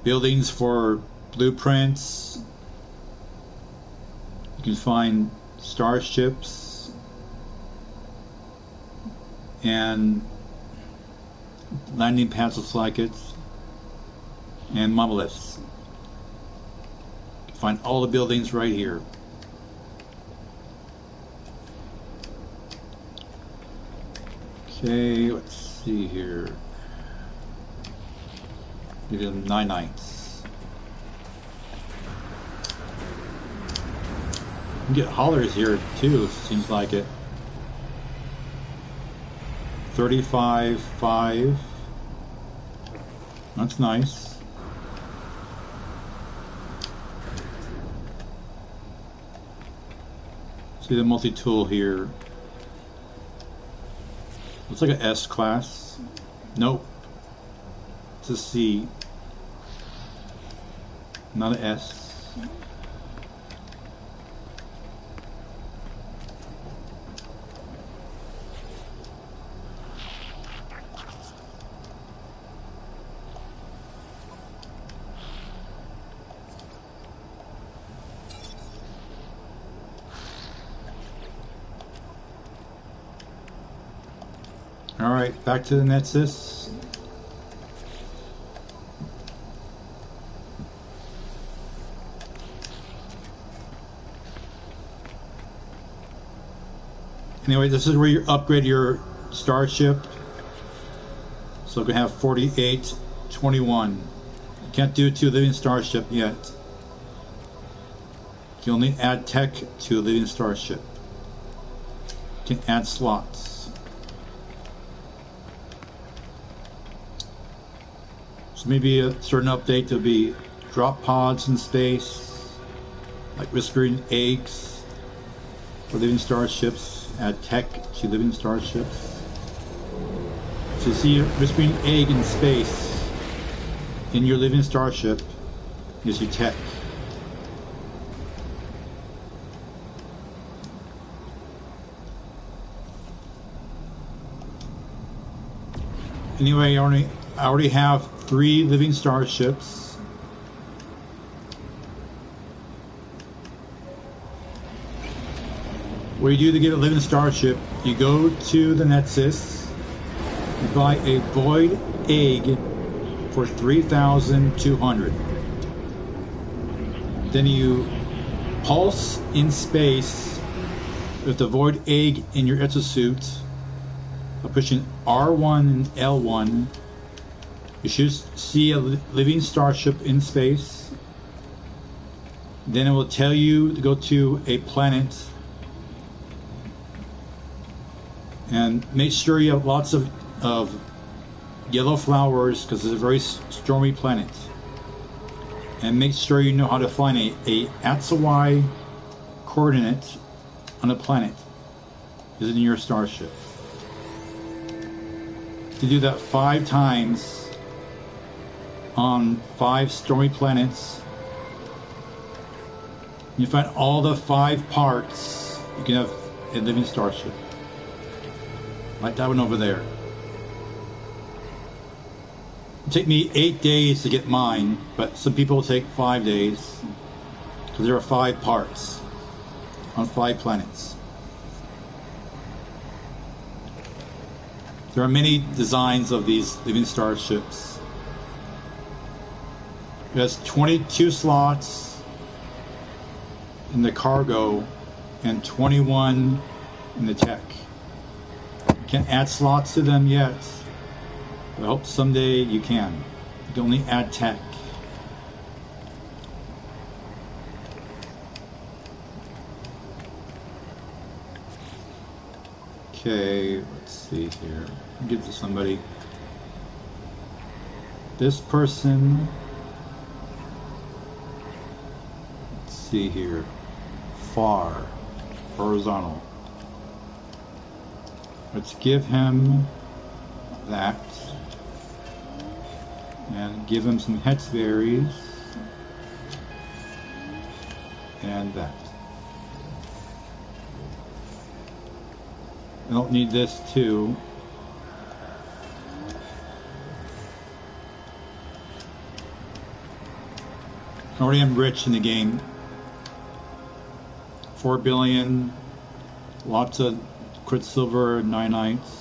buildings for blueprints. You can find starships and landing pads like it and monoliths. You can find all the buildings right here. Okay, let's see here. Give them nanites. You can get hollers here too, seems like it. 35.5. That's nice. See the multi-tool here. Looks like an S class. Nope. It's a C. Not an S. Alright, back to the Nexus. Anyway, this is where you upgrade your starship. So we can have 48, 21. You can't do it to a living starship yet. You can only add tech to a living starship. You can add slots. So maybe a certain update there'll be drop pods in space, like whispering eggs for living starships. Add tech to living starships. So you see a whispering egg in space in your living starship gives you tech. Anyway, I already have 3 living starships. What you do to get a living starship, you go to the Nexus, you buy a void egg for 3,200. Then you pulse in space with the void egg in your exosuit by pushing R1 and L1. You should see a living starship in space. Then it will tell you to go to a planet. And make sure you have lots of yellow flowers because it's a very stormy planet. And make sure you know how to find a XY coordinate on a planet is in your starship. To do that 5 times on 5 stormy planets, you find all the 5 parts, you can have a living starship. Like that one over there. It'll take me 8 days to get mine, but some people take 5 days because there are 5 parts on 5 planets. There are many designs of these living starships. It has 22 slots in the cargo and 21 in the tech. Can't add slots to them yet. I hope someday you can. You can only add tech. Okay, let's see here. Give it to somebody. This person. Let's see here. Far. Horizontal. Let's give him that. And give him some hex berries. And that. I don't need this too. I already am rich in the game. 4 billion. Lots of Quicksilver, 9 nights.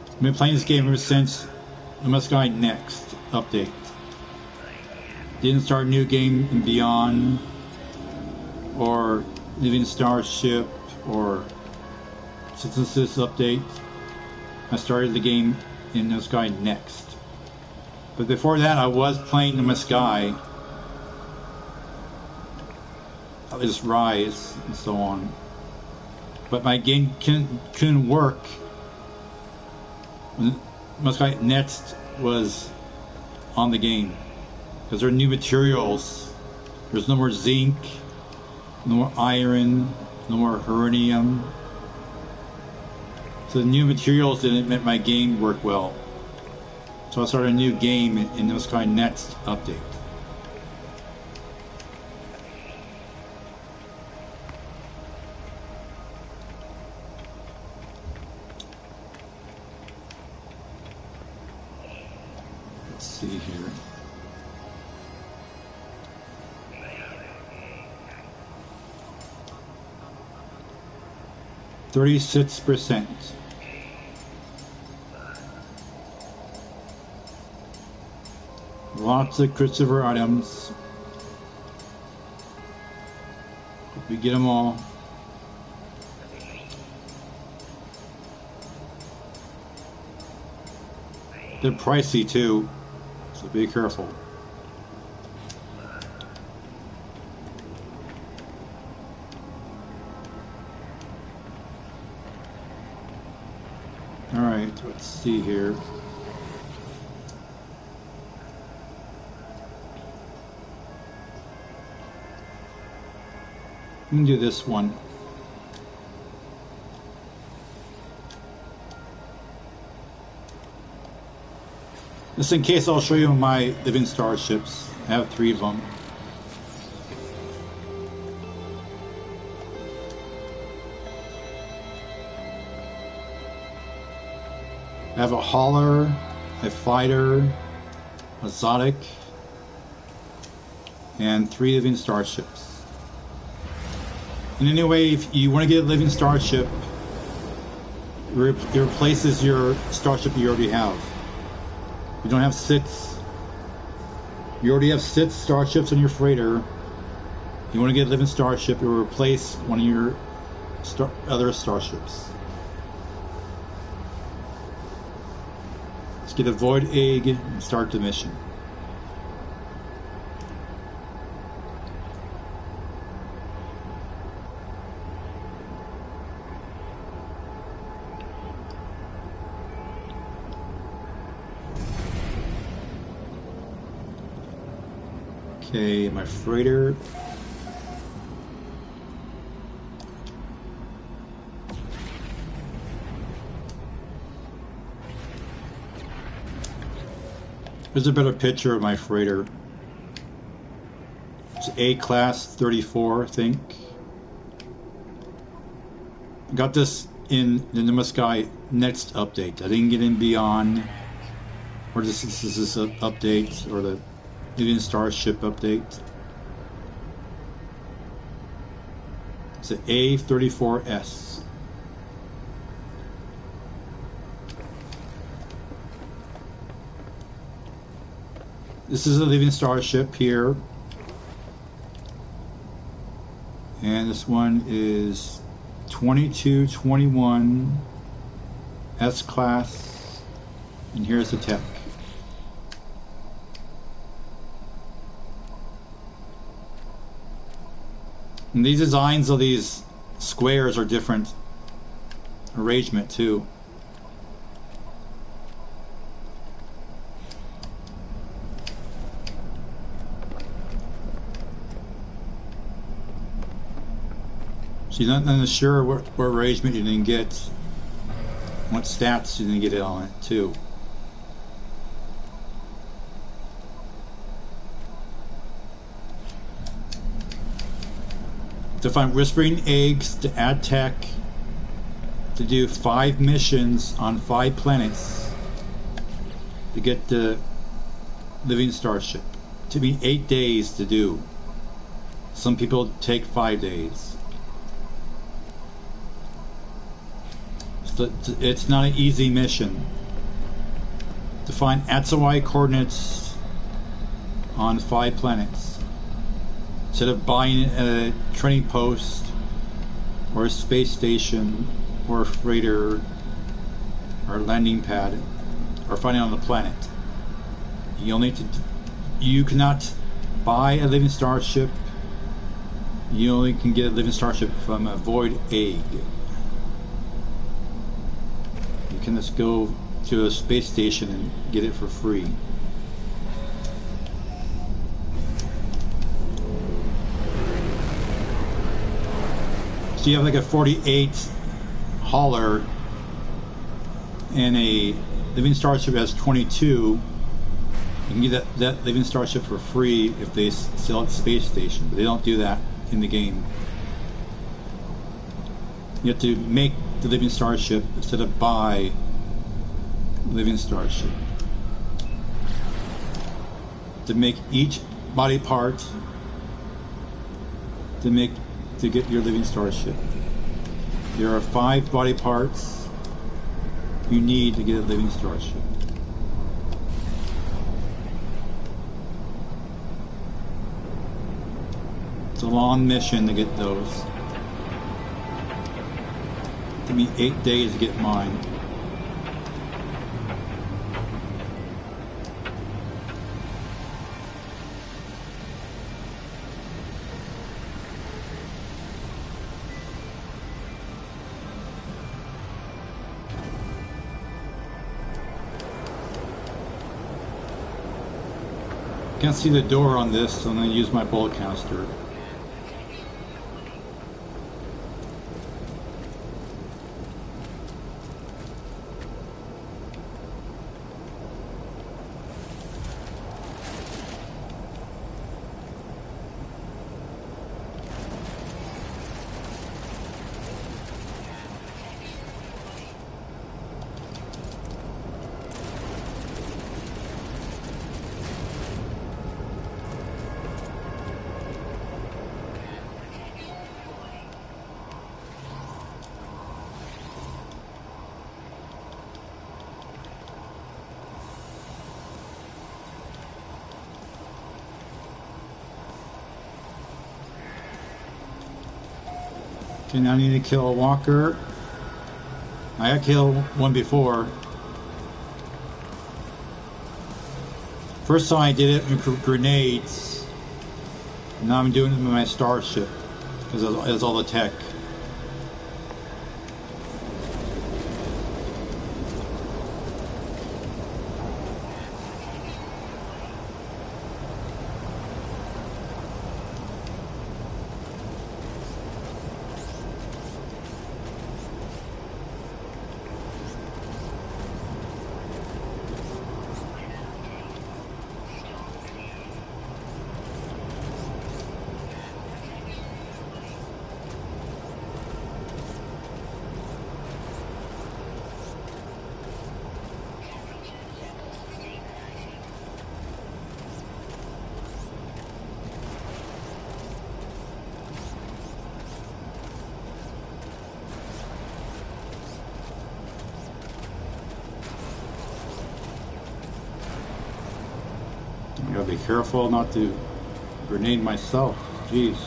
I've been playing this game ever since Nexus Next update. Didn't start a new game in Beyond or Living Starship or Synthesis update. I started the game in No Sky Next. But before that I was playing No Sky. I just Rise and so on. But my game couldn't work when No Sky Next was on the game. Because there are new materials. There's no more zinc, no more iron, no more hernium. So the new materials didn't make my game work well. So I started a new game in No Sky Next update. see here. %. Lots of Christopher items. Hope we get them all. They're pricey too, so be careful. Alright, let's see here. I'm gonna do this one. Just in case, I'll show you my living starships. I have 3 of them. I have a hauler, a fighter, a Zodic, and 3 living starships. And anyway, if you want to get a living starship, it replaces your starship you already have. You don't have 6. You already have 6 starships on your freighter. You want to get a living starship, it will replace one of your other starships. Let's get a void egg and start the mission. Okay, my freighter. Here's a better picture of my freighter. It's A-class 34, I think. Got this in the No Sky Next update. I didn't get in Beyond, or this is an update, or the Living Starship update. It's an A34S. This is a Living Starship here. And this one is 2221 S-Class. And here's the tech. And these designs of these squares are different arrangement too. So you're not sure what arrangement you didn't get, what stats you didn't get it on it too. To find whispering eggs, to add tech, to do 5 missions on 5 planets, to get the living starship. To be 8 days to do. Some people take 5 days. So it's not an easy mission. To find XY coordinates on 5 planets. Instead of buying a training post or a space station or a freighter or a landing pad or finding on the planet, you cannot buy a living starship. You only can get a living starship from a void egg. You can just go to a space station and get it for free. So you have like a 48 hauler and a living starship has 22. You can get that living starship for free if they sell at space station, but they don't do that in the game. You have to make the living starship instead of buy living starship. to make each body part to get your living starship. There are 5 body parts you need to get a living starship. It's a long mission to get those. It took me 8 days to get mine. Can't see the door on this, so I'm going to use my bullet canister. Okay, now I need to kill a walker. I had killed one before. First time I did it with grenades. Now I'm doing it with my starship because it has all the tech. I gotta be careful not to grenade myself. Jeez.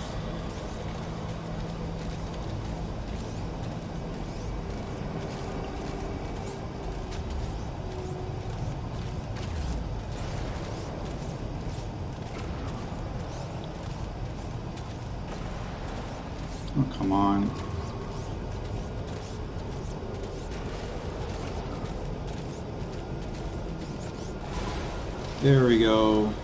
Oh, come on. There we go.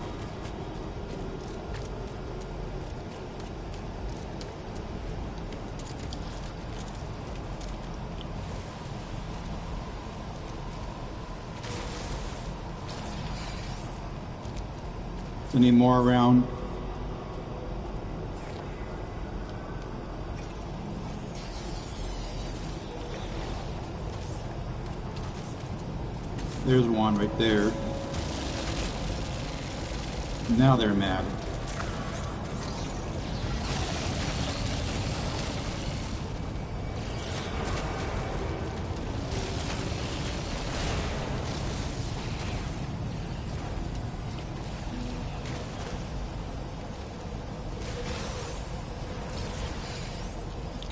Any more around? There's one right there. Now they're mad.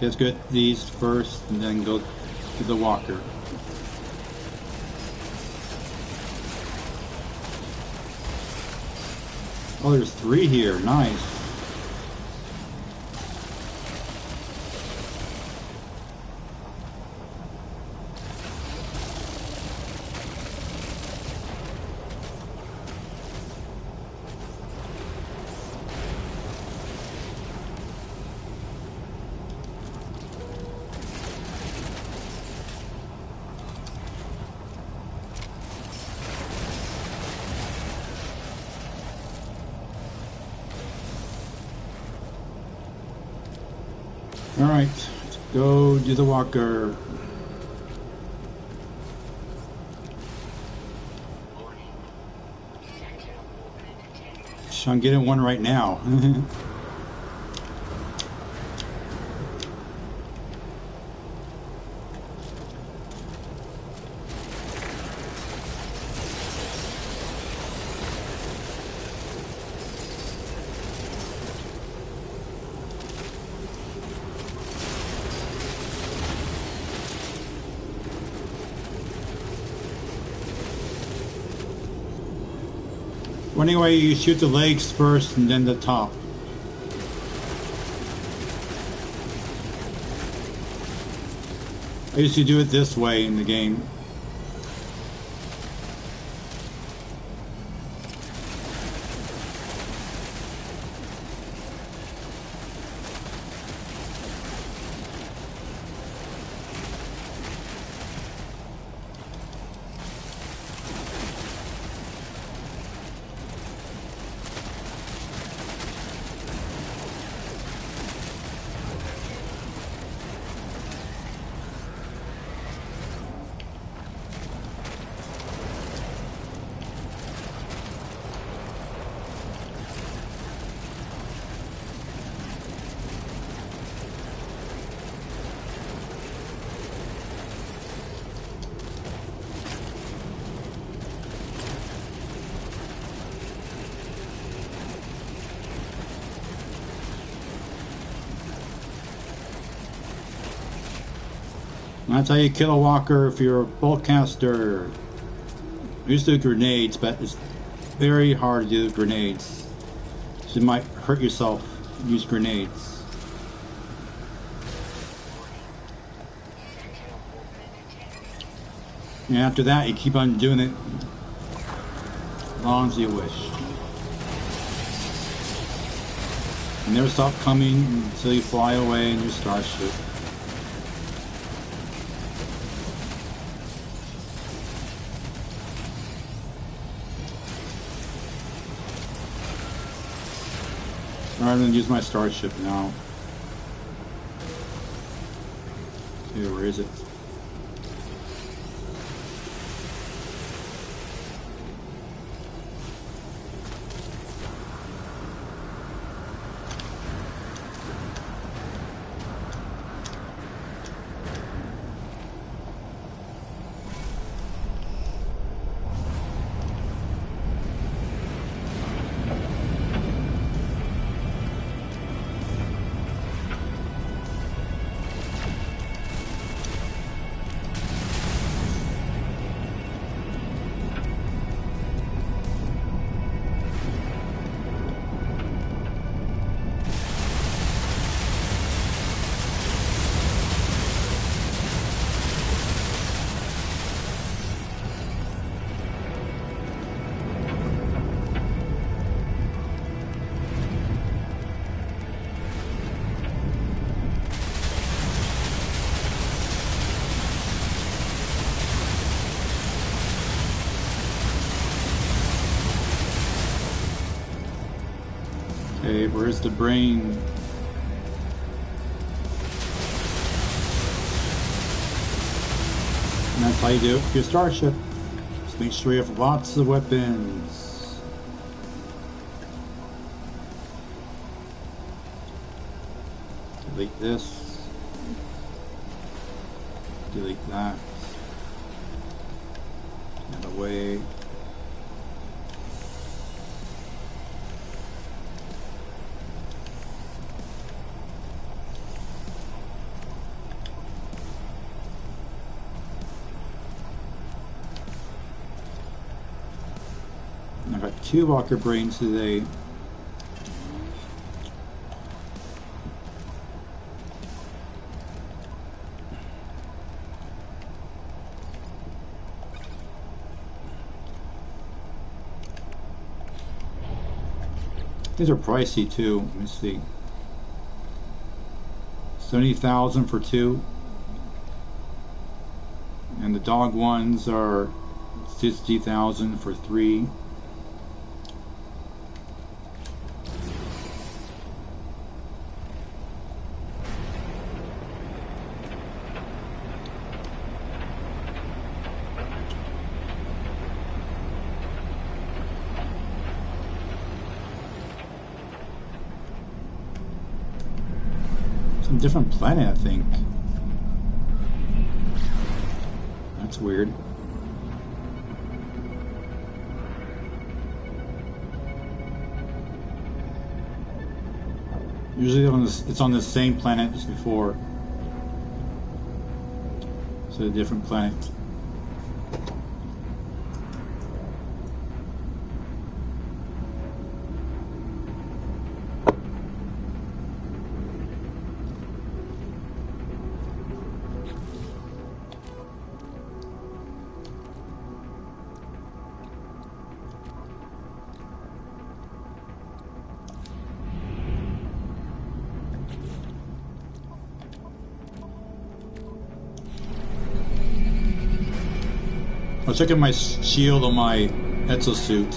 Let's get these first and then go to the walker. Oh, there's 3 here. Nice. All right, let's go do the walker. rush. I'm getting one right now. Well, anyway, you shoot the legs first and then the top. I used to do it this way in the game. That's how you kill a walker if you're a bowcaster. I used to do grenades, but it's very hard to do grenades. So you might hurt yourself. Use grenades. And after that, you keep on doing it as long as you wish. You never stop coming until you fly away in your starship. I'm going to use my starship now. Okay, where is it? Okay, where's the brain? And that's how you do it with your starship. Just make sure you have lots of weapons. Delete this. Delete that. Get away. I got 2 walker brains today. These are pricey too. Let me see. 70,000 for 2. And the dog ones are 60,000 for 3. Some different planet, I think. That's weird. Usually it's on the same planet as before. So a different planet. I was checking my shield on my exosuit,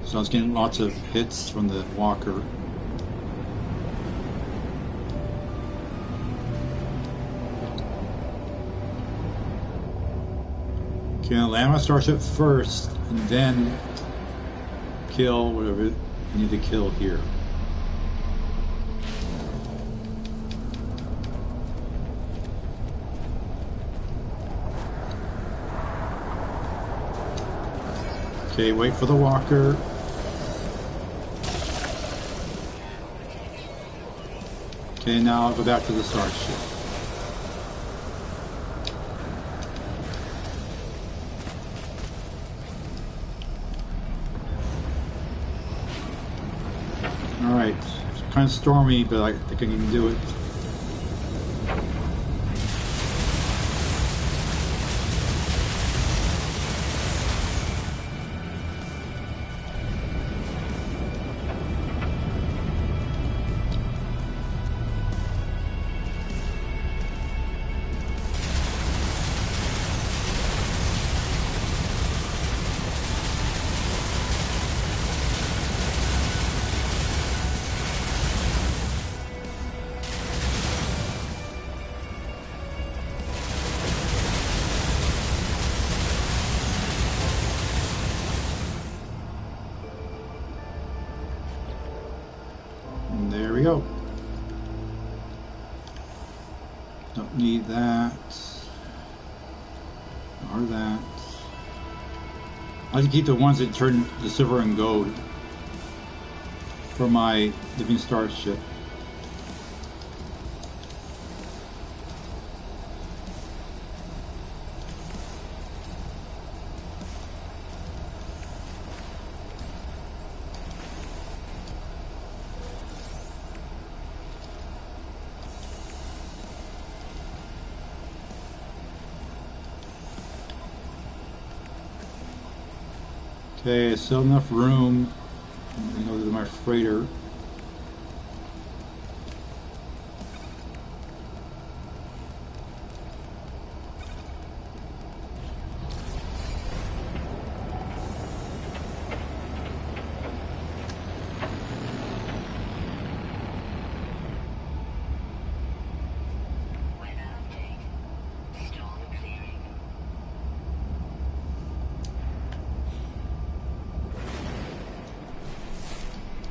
so I was getting lots of hits from the walker. Okay, I'll land my starship first, and then kill whatever I need to kill here. Okay, wait for the walker. Okay, now I'll go back to the starship. Alright, it's kind of stormy, but I think I can do it. There we go. Don't need that. Or that. I like to keep the ones that turn the silver and gold for my living starship. Okay, still enough room. I'm gonna go to my freighter.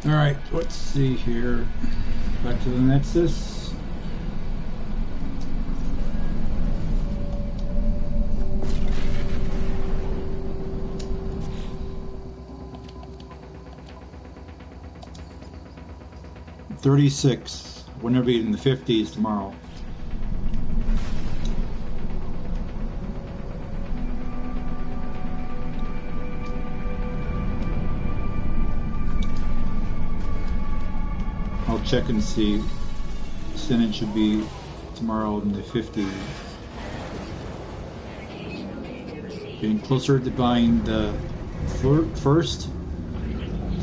Alright, let's see here. Back to the Nexus. $36. We're gonna be in the 50s tomorrow. I'll check and see. Senate should be tomorrow in the 50s. Getting closer to buying the first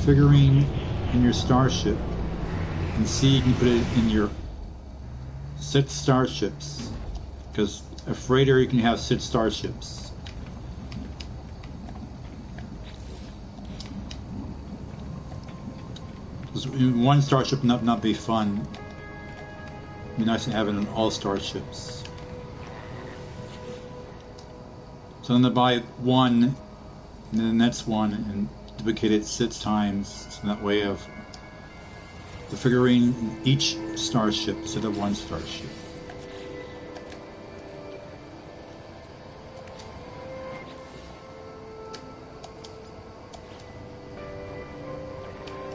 figurine in your starship, and see you can put it in your 6 starships, because a freighter you can have 6 starships. One starship not be fun. It'd be nice to have it in all starships. So I'm gonna buy one, and then the next one, and duplicate it 6 times. So that way of the figurine in each starship instead of one starship.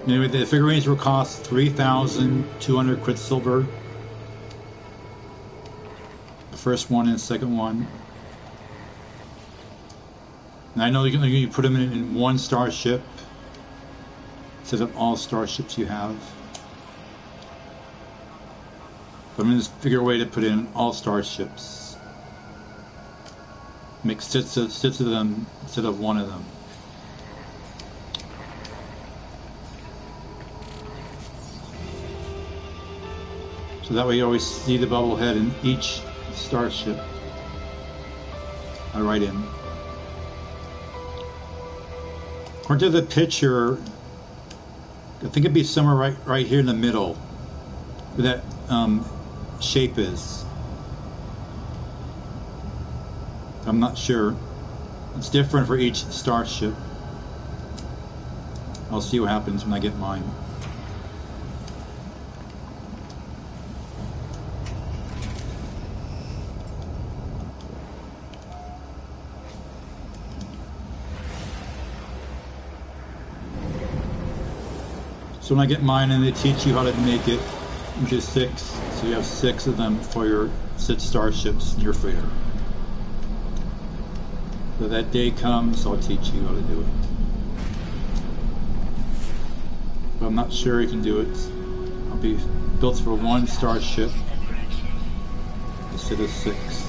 Anyway, the figurines will cost 3,200 Quicksilver. The first one and the second one. And I know you can put them in one starship instead of all starships you have. But I'm going to figure a way to put in all starships. Make six of them instead of one of them. So that way you always see the bubble head in each starship I write in. According to the picture, I think it'd be somewhere right here in the middle where that shape is. I'm not sure. It's different for each starship. I'll see what happens when I get mine. So when I get mine, and they teach you how to make it into 6, so you have 6 of them for your 6 starships in your freighter. So that day comes, I'll teach you how to do it. But I'm not sure you can do it. I'll be built for 1 starship instead of 6.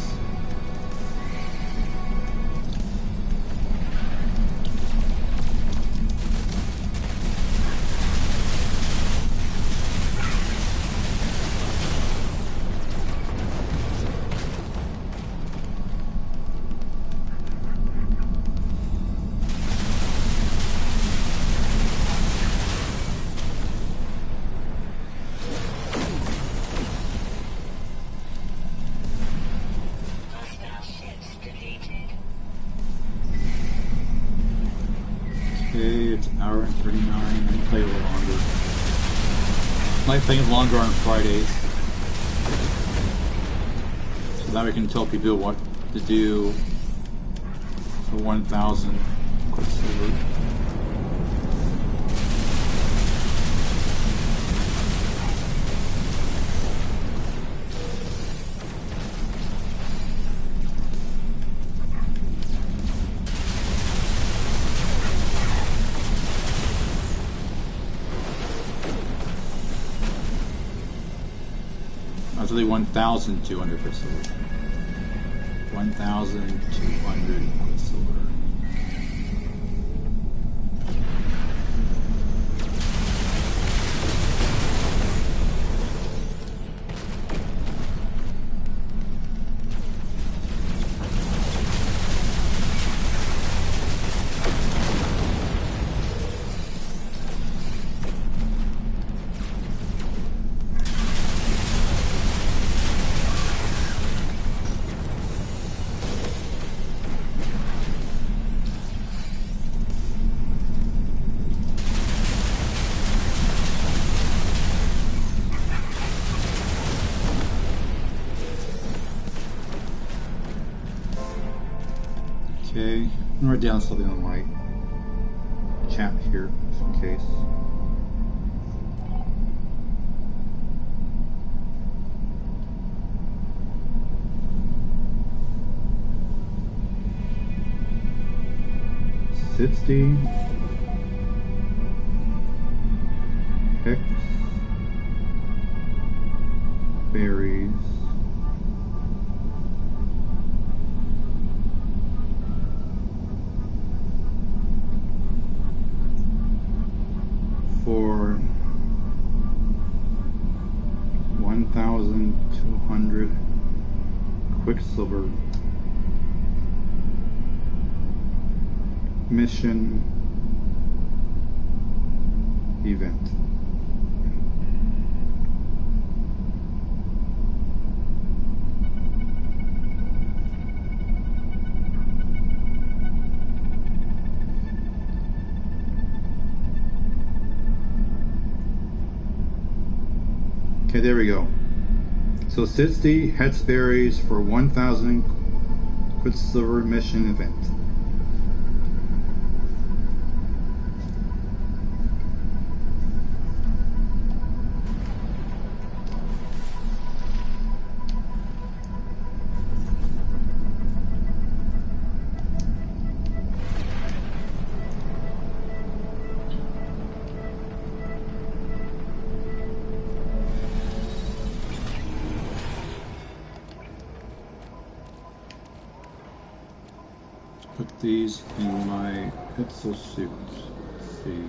It's an hour and 39. I'm going to play a little longer. I might play it longer on Fridays. So that we can tell people what to do for 1,000 Quicksilver. Actually 1,200 Quicksilver. 1,200 Quicksilver. Okay, I'm gonna write down something on my chat here, just in case. X berries. For 1,200 Quicksilver. Mission event. Okay, there we go. So 60 Headsberries for 1,000 Quicksilver mission event. Put these in my exosuit. Let's see.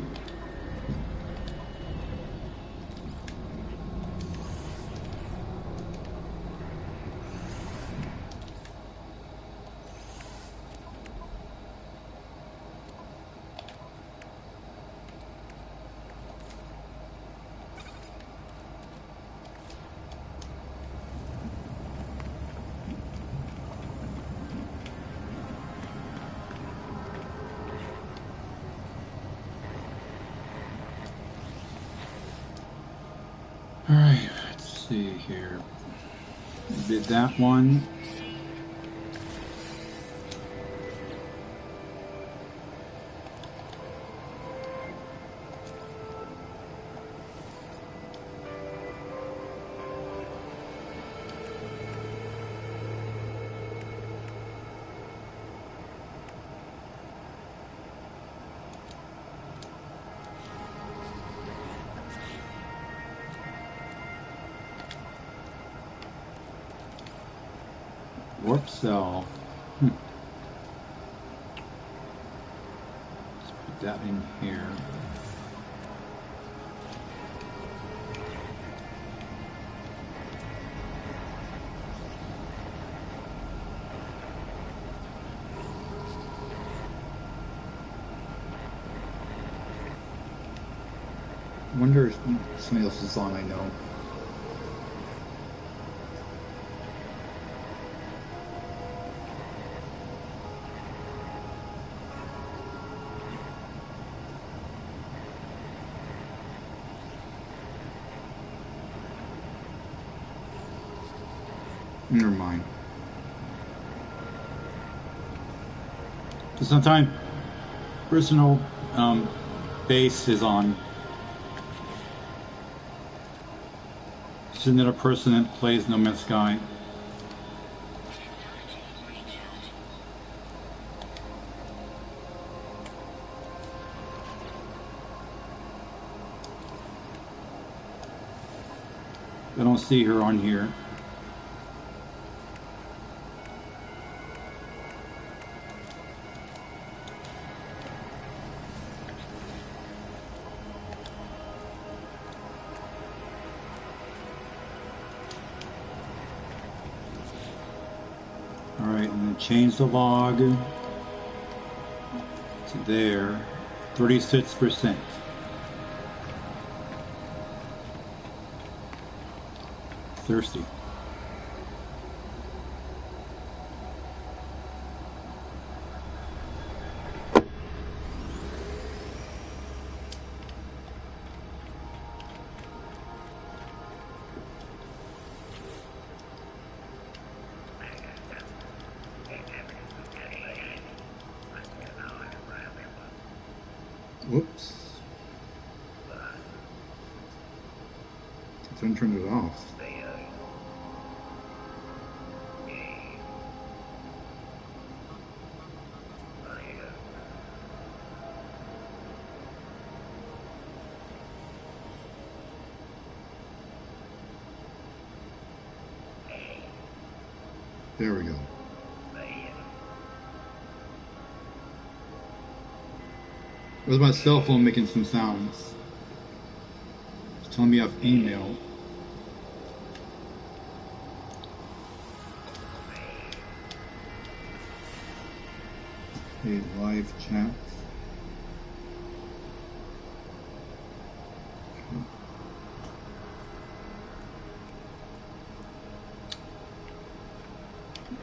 Alright, let's see here. Did that one. Warp cell. Let's put that in here. I wonder if somebody else is on, I know. Never mind. So sometimes personal base is on. It's another person that plays No Man's Sky. I don't see her on here. Alright, and then change the log to there, 36%. Thirsty. Whoops. Someone turned it off. There we go. It was my cell phone making some sounds. It's telling me I have email. Okay, live chat.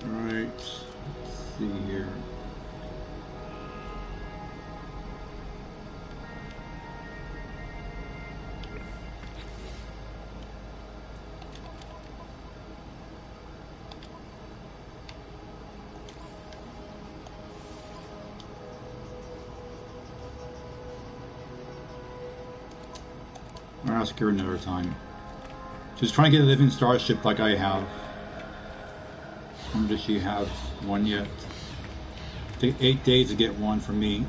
Alright, let's see here. I'll ask her another time. She's trying to get a living starship like I have. Does she have one yet? Take 8 days to get one for me.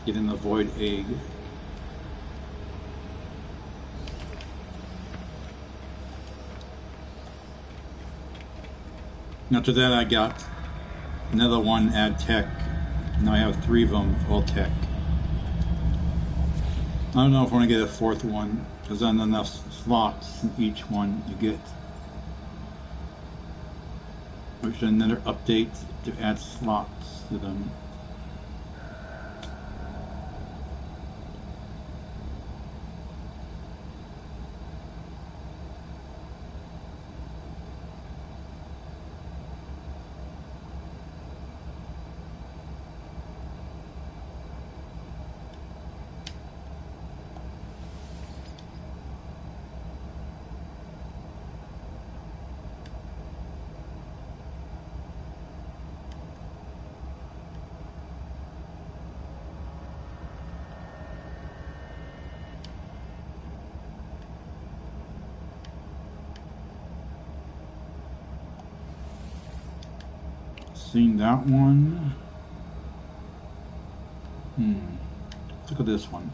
Getting the void egg. After that, I got another one, add tech. Now I have 3 of them, all tech. I don't know if I want to get a 4th one, because there's not enough slots in each one to get. Which is another update to add slots to them. Seen that one. Let's look at this one.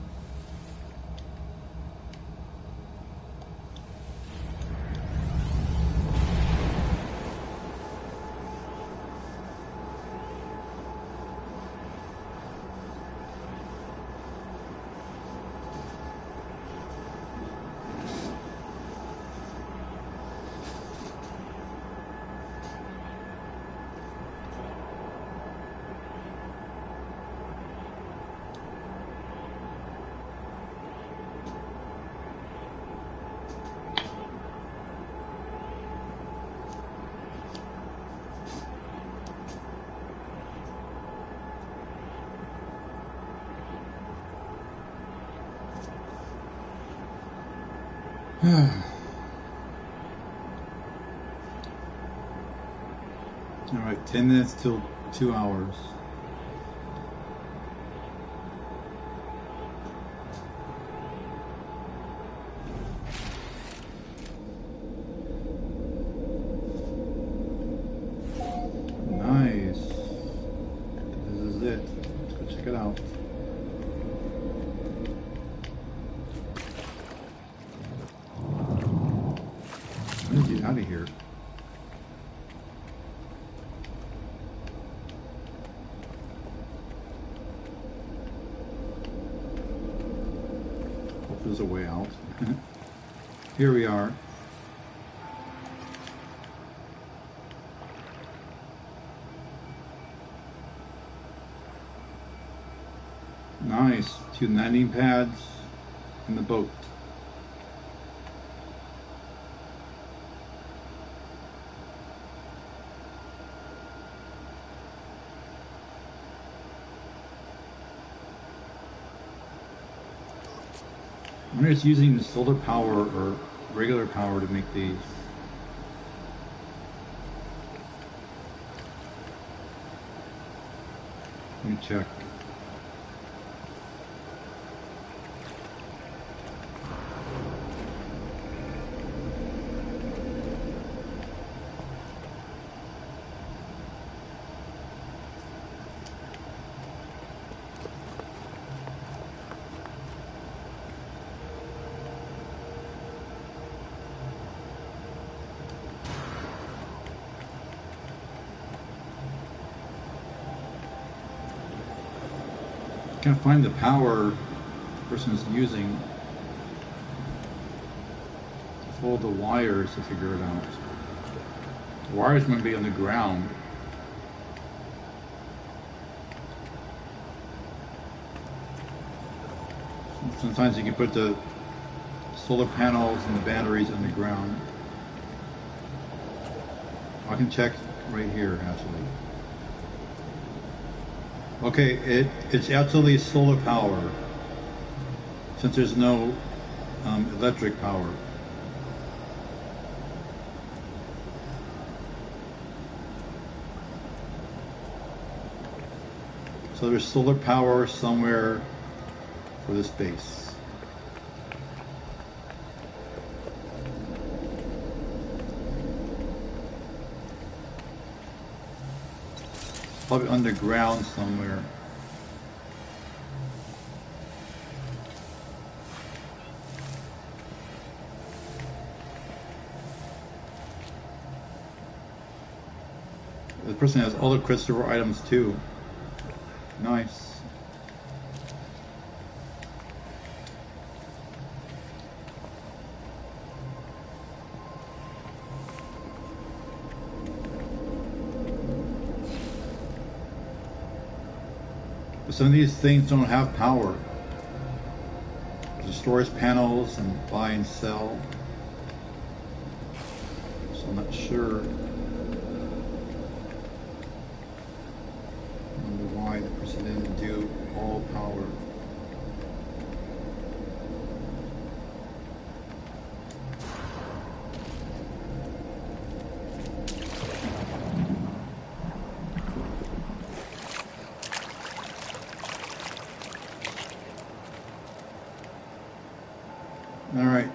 Alright, 10 minutes till 2 hours. Nice. This is it. Let's go check it out. How did you get out of here? Hope there's a way out. Here we are. Nice. 2 landing pads and the boat. I'm just using solar power or regular power to make these. Let me check. Can't find the power the person is using to follow the wires to figure it out. The wires might be on the ground. Sometimes you can put the solar panels and the batteries on the ground. I can check right here actually. Okay, it's absolutely solar power, since there's no electric power. So there's solar power somewhere for this base. Probably underground somewhere. The person has all the crystal items too. Nice. But some of these things don't have power. There's storage panels and buy and sell. So I'm not sure. Why the person didn't do all power. All right.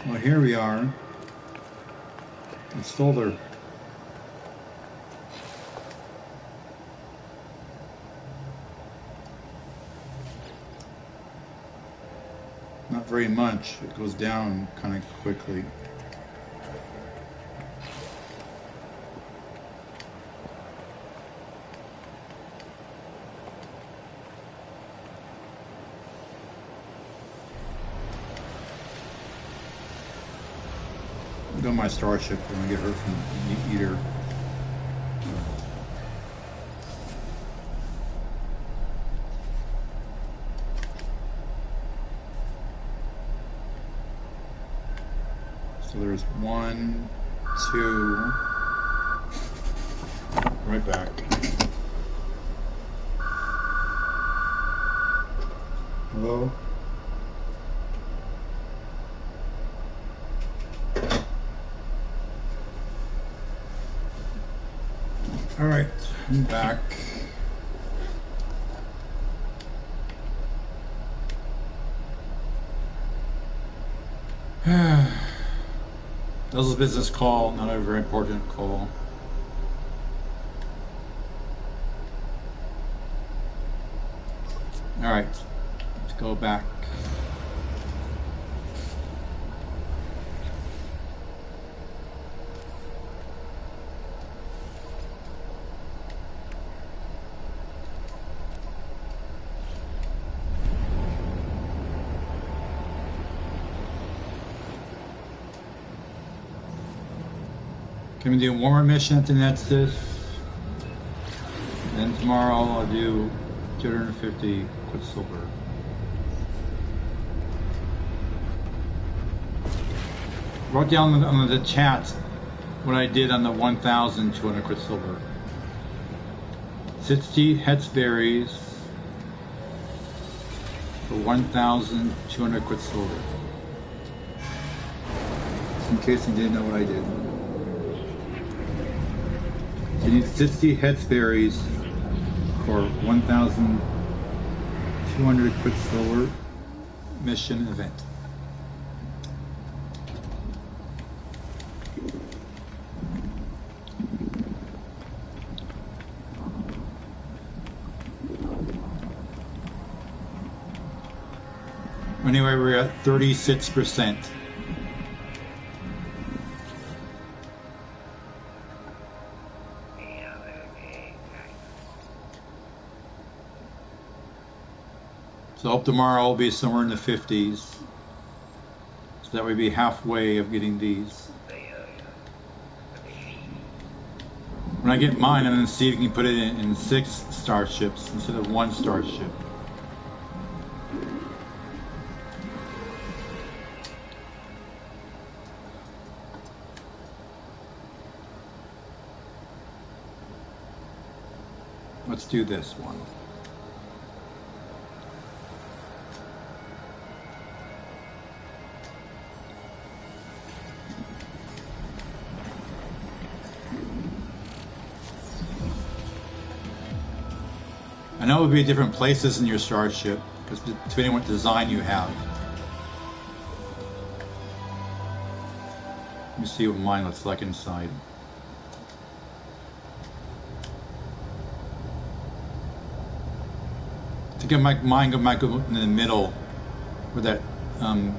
Well, here we are. It's folder. Not very much. It goes down kind of quickly. Go my starship when I get hurt from the eater. So there's 1, 2. Right back. Hello? All right, I'm back. That was a business call, not a very important call. All right, let's go back. Can we do one more mission at the Nexus? Then tomorrow I'll do 250 Quicksilver. Wrote down on the chat what I did on the 1,200 Quicksilver. 60 Hetzberries for 1,200 Quicksilver. Just in case you didn't know what I did. You need 60 Hetzberries for 1,200 Quicksilver mission event. Anyway, we're at 36%. So I hope tomorrow will be somewhere in the 50s. So that would be halfway of getting these. When I get mine, I'm going to see if you can put it in 6 starships instead of 1 starship. Let's do this one. know it would be different places in your starship, because depending on what design you have. Let me see what mine looks like inside. I think mine might go in the middle, where that I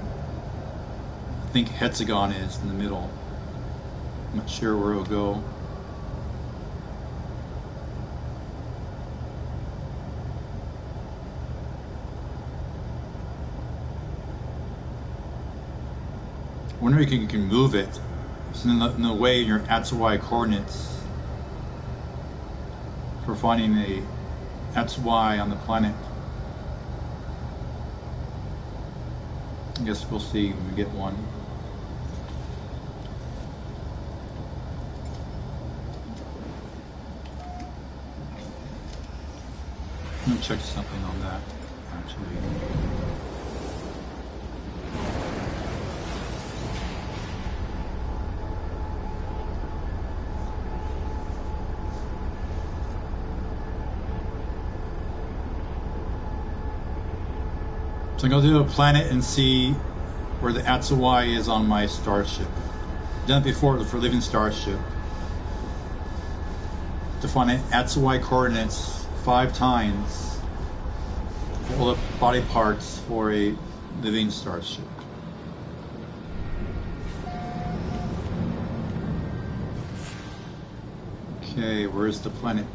think hexagon is in the middle. I'm not sure where it'll go. I wonder if you can move it. It's in the way in your XY coordinates for finding a XY on the planet. I guess we'll see when we get one. I'm gonna check something on that, actually. So I'm going to do a planet and see where the XY is on my starship. I've done it before for living starship. To find an XY coordinates 5 times all the body parts for a living starship. Okay, where's the planet?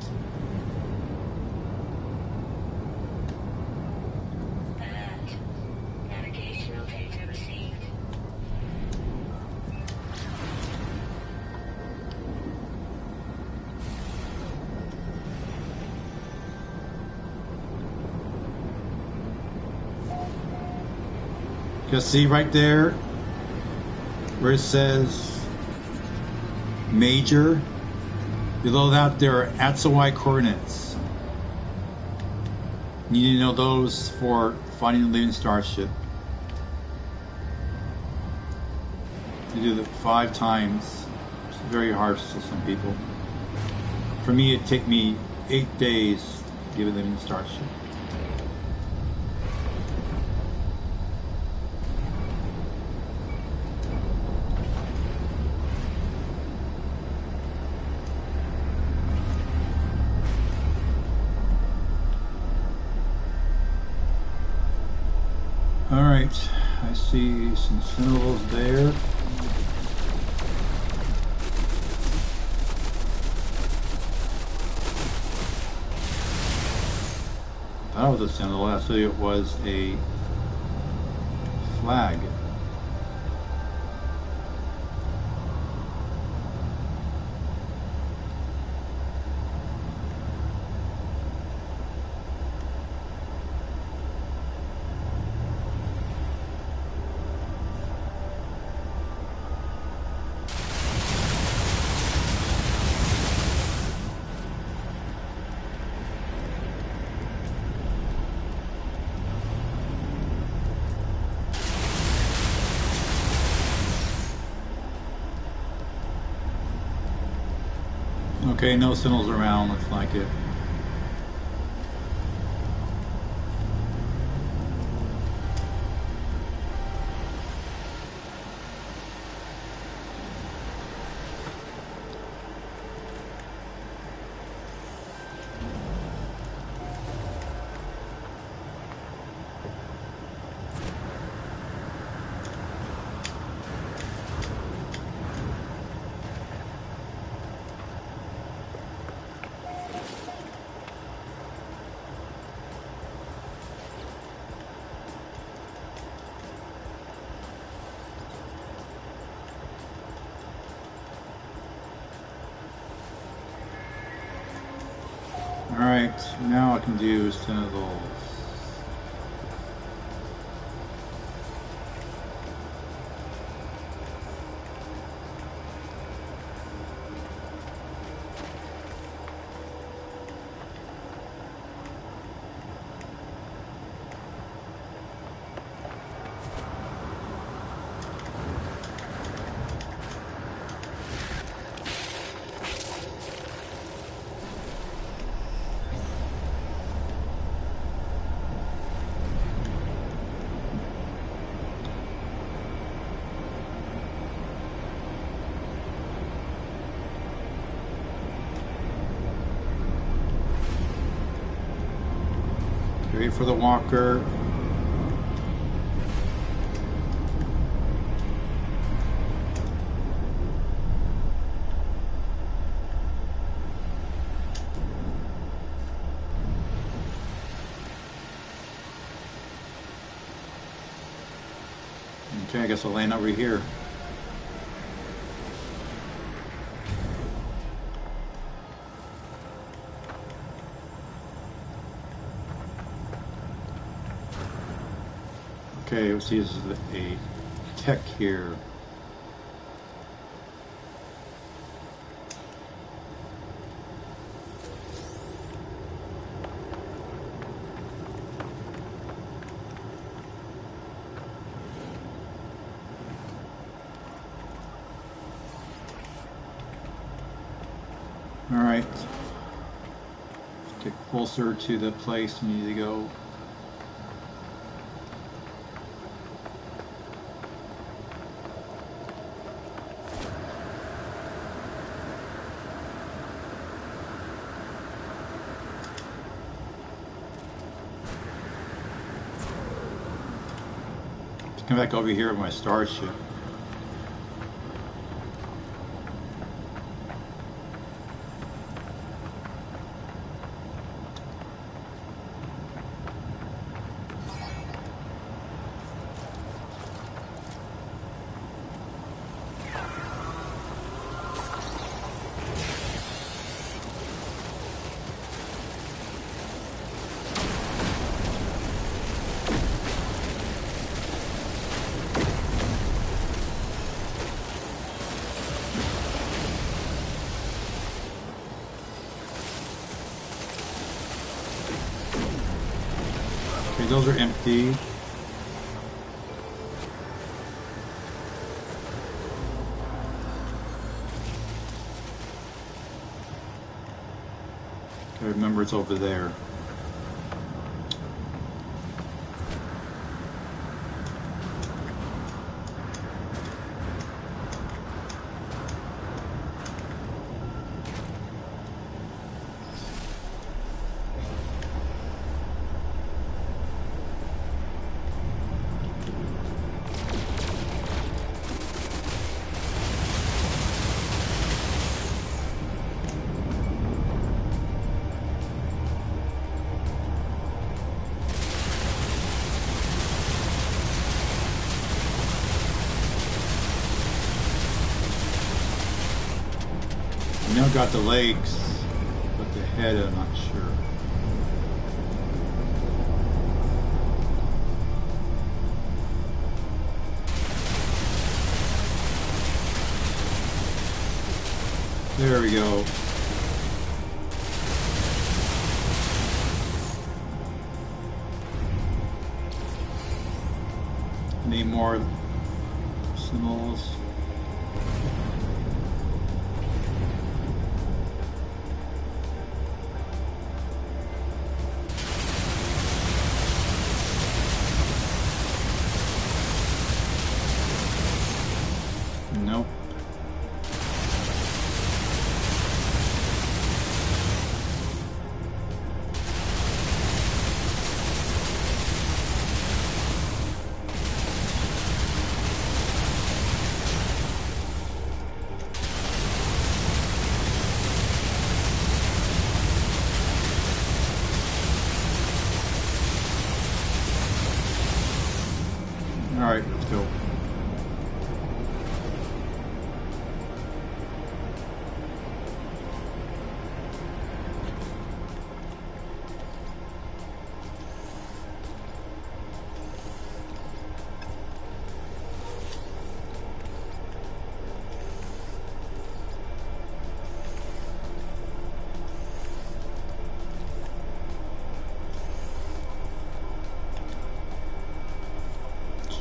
Just see right there where it says major. Below that there are XY coordinates. You need to know those for finding a living starship. You do that 5 times. It's very hard to some people. For me, it'd take me 8 days to get a living starship. Alright, I see some symbols there. That was a symbol, actually it was a flag. Okay, no signals around, looks like it. Alright, now I can do signals. Straight for the walker. Okay, I guess I'll land over here. Okay, let's see, this is a tech here. All right, let's get closer to the place we need to go. Come back over here with my starship. Okay, those are empty. Okay, remember it's over there. Now got the legs, but the head I'm not sure. There we go. Need more symbols. Nope. All right, let's go.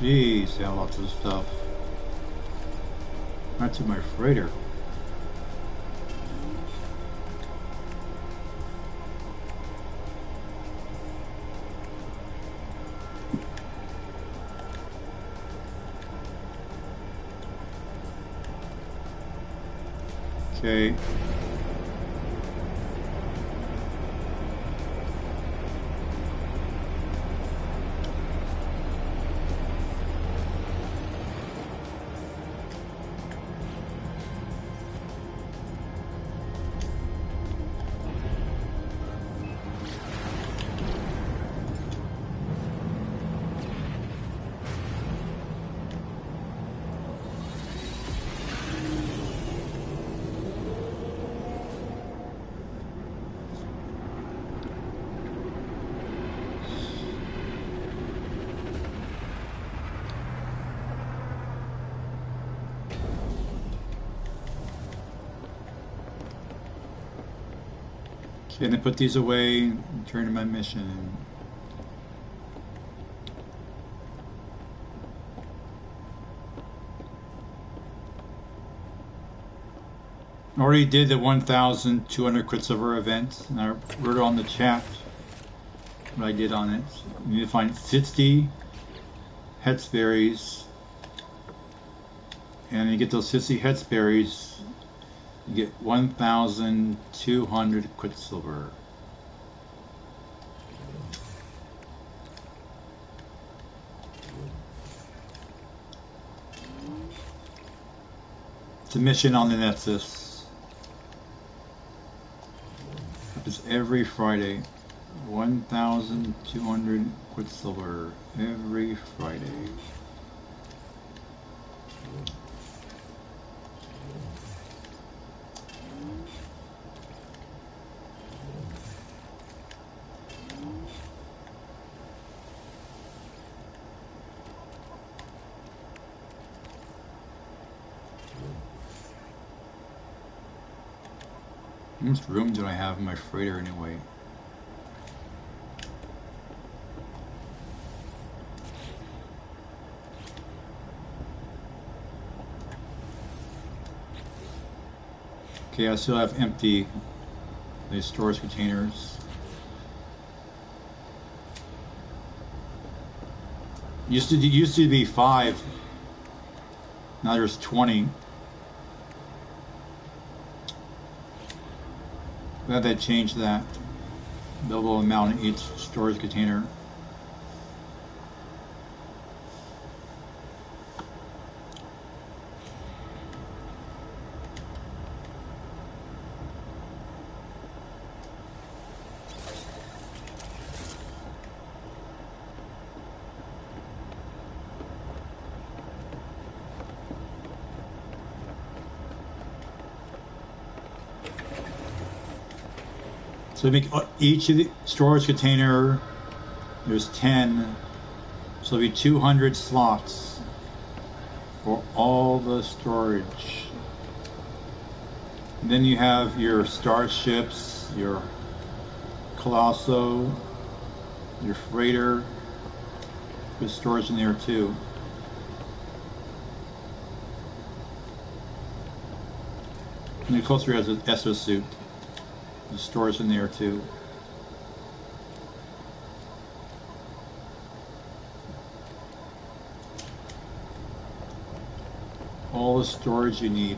Jeez, yeah, lots of stuff. That's in my freighter. Okay. Okay, and I put these away and return to my mission. I already did the 1,200 Quicksilver event, and I wrote on the chat what I did on it. You need to find 60 Hetsberries, and you get those 60 Hetsberries, you get 1,200 Quicksilver. It's a mission on the Nexus. It's every Friday. 1,200 Quicksilver every Friday. How much room do I have in my freighter anyway? Okay, I still have empty these storage containers. Used to be 5. Now there's 20. Glad they changed that. Billable amount in each storage container. So make each of the storage container, there's 10, so it'll be 200 slots for all the storage. And then you have your starships, your Colosso, your freighter, with storage in there too. And the closer has an exosuit. The storage in there too. All the storage you need.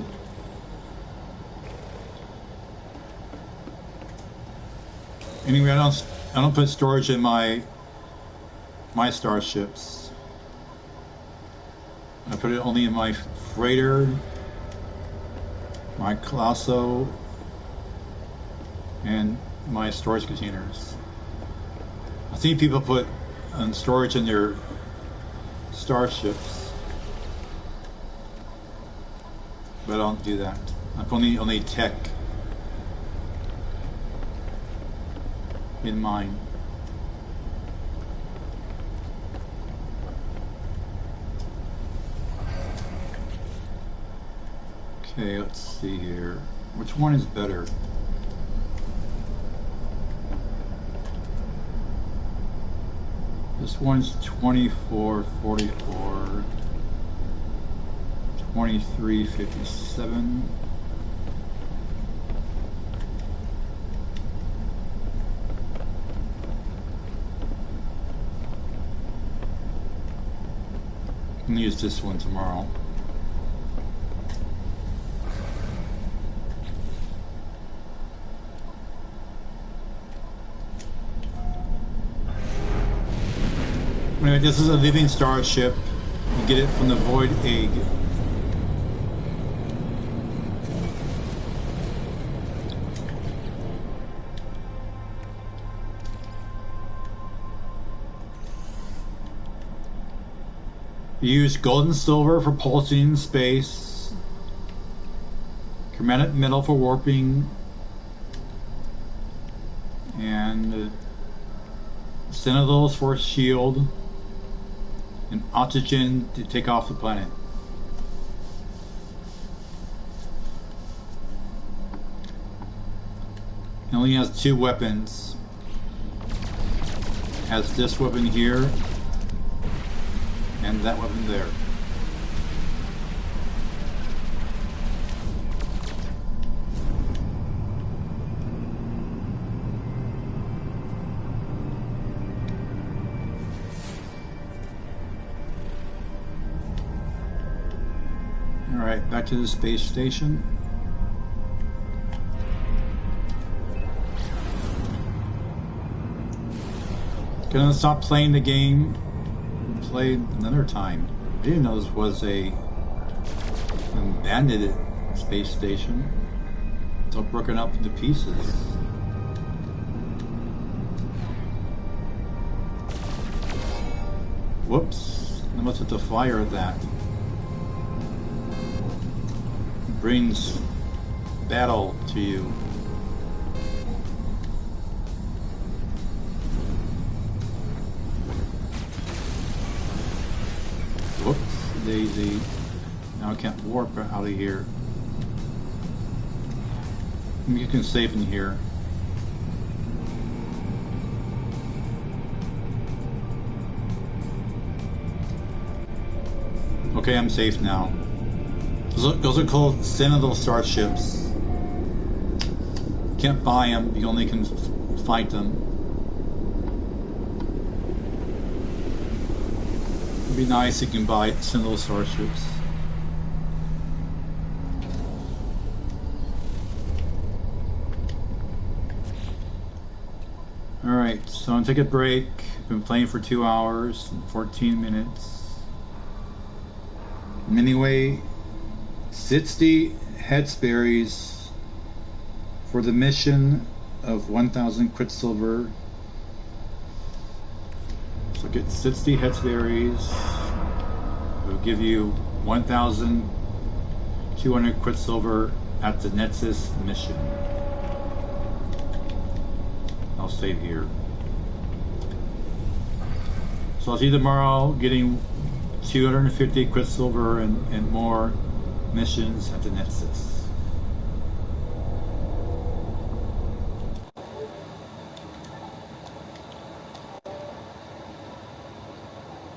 Anyway, I don't put storage in my starships. I put it only in my freighter, my Colosso, and my storage containers. I see people put storage in their starships, but I don't do that. I've only tech in mine. Okay, let's see here. Which one is better? This one's 24.44, 23.57. I'm gonna use this one tomorrow. Anyway, this is a living starship. You get it from the void egg. You use gold and silver for pulsing in space, chromatic metal for warping, and citadels for a shield, and oxygen to take off the planet. It only has 2 weapons. Has this weapon here and that weapon there. Alright, back to the space station. Gonna stop playing the game and play another time. I didn't know this was an abandoned space station. It's all broken up into pieces. Whoops, I must have to fire that. It brings battle to you. Whoops, daisy. Now I can't warp out of here. You can save in here. Okay, I'm safe now. Those are called Sentinel starships. Can't buy them, you only can fight them. It'd be nice if you can buy Sentinel starships. Alright, so I'm gonna take a break. Been playing for 2 hours and 14 minutes. Anyway, 60 headsberries for the mission of 1,000 Quicksilver. So get 60 headsberries. It'll give you 1,200 Quicksilver at the Nexus mission. I'll save here. So I'll see you tomorrow getting 250 Quicksilver and more missions at the Nexus.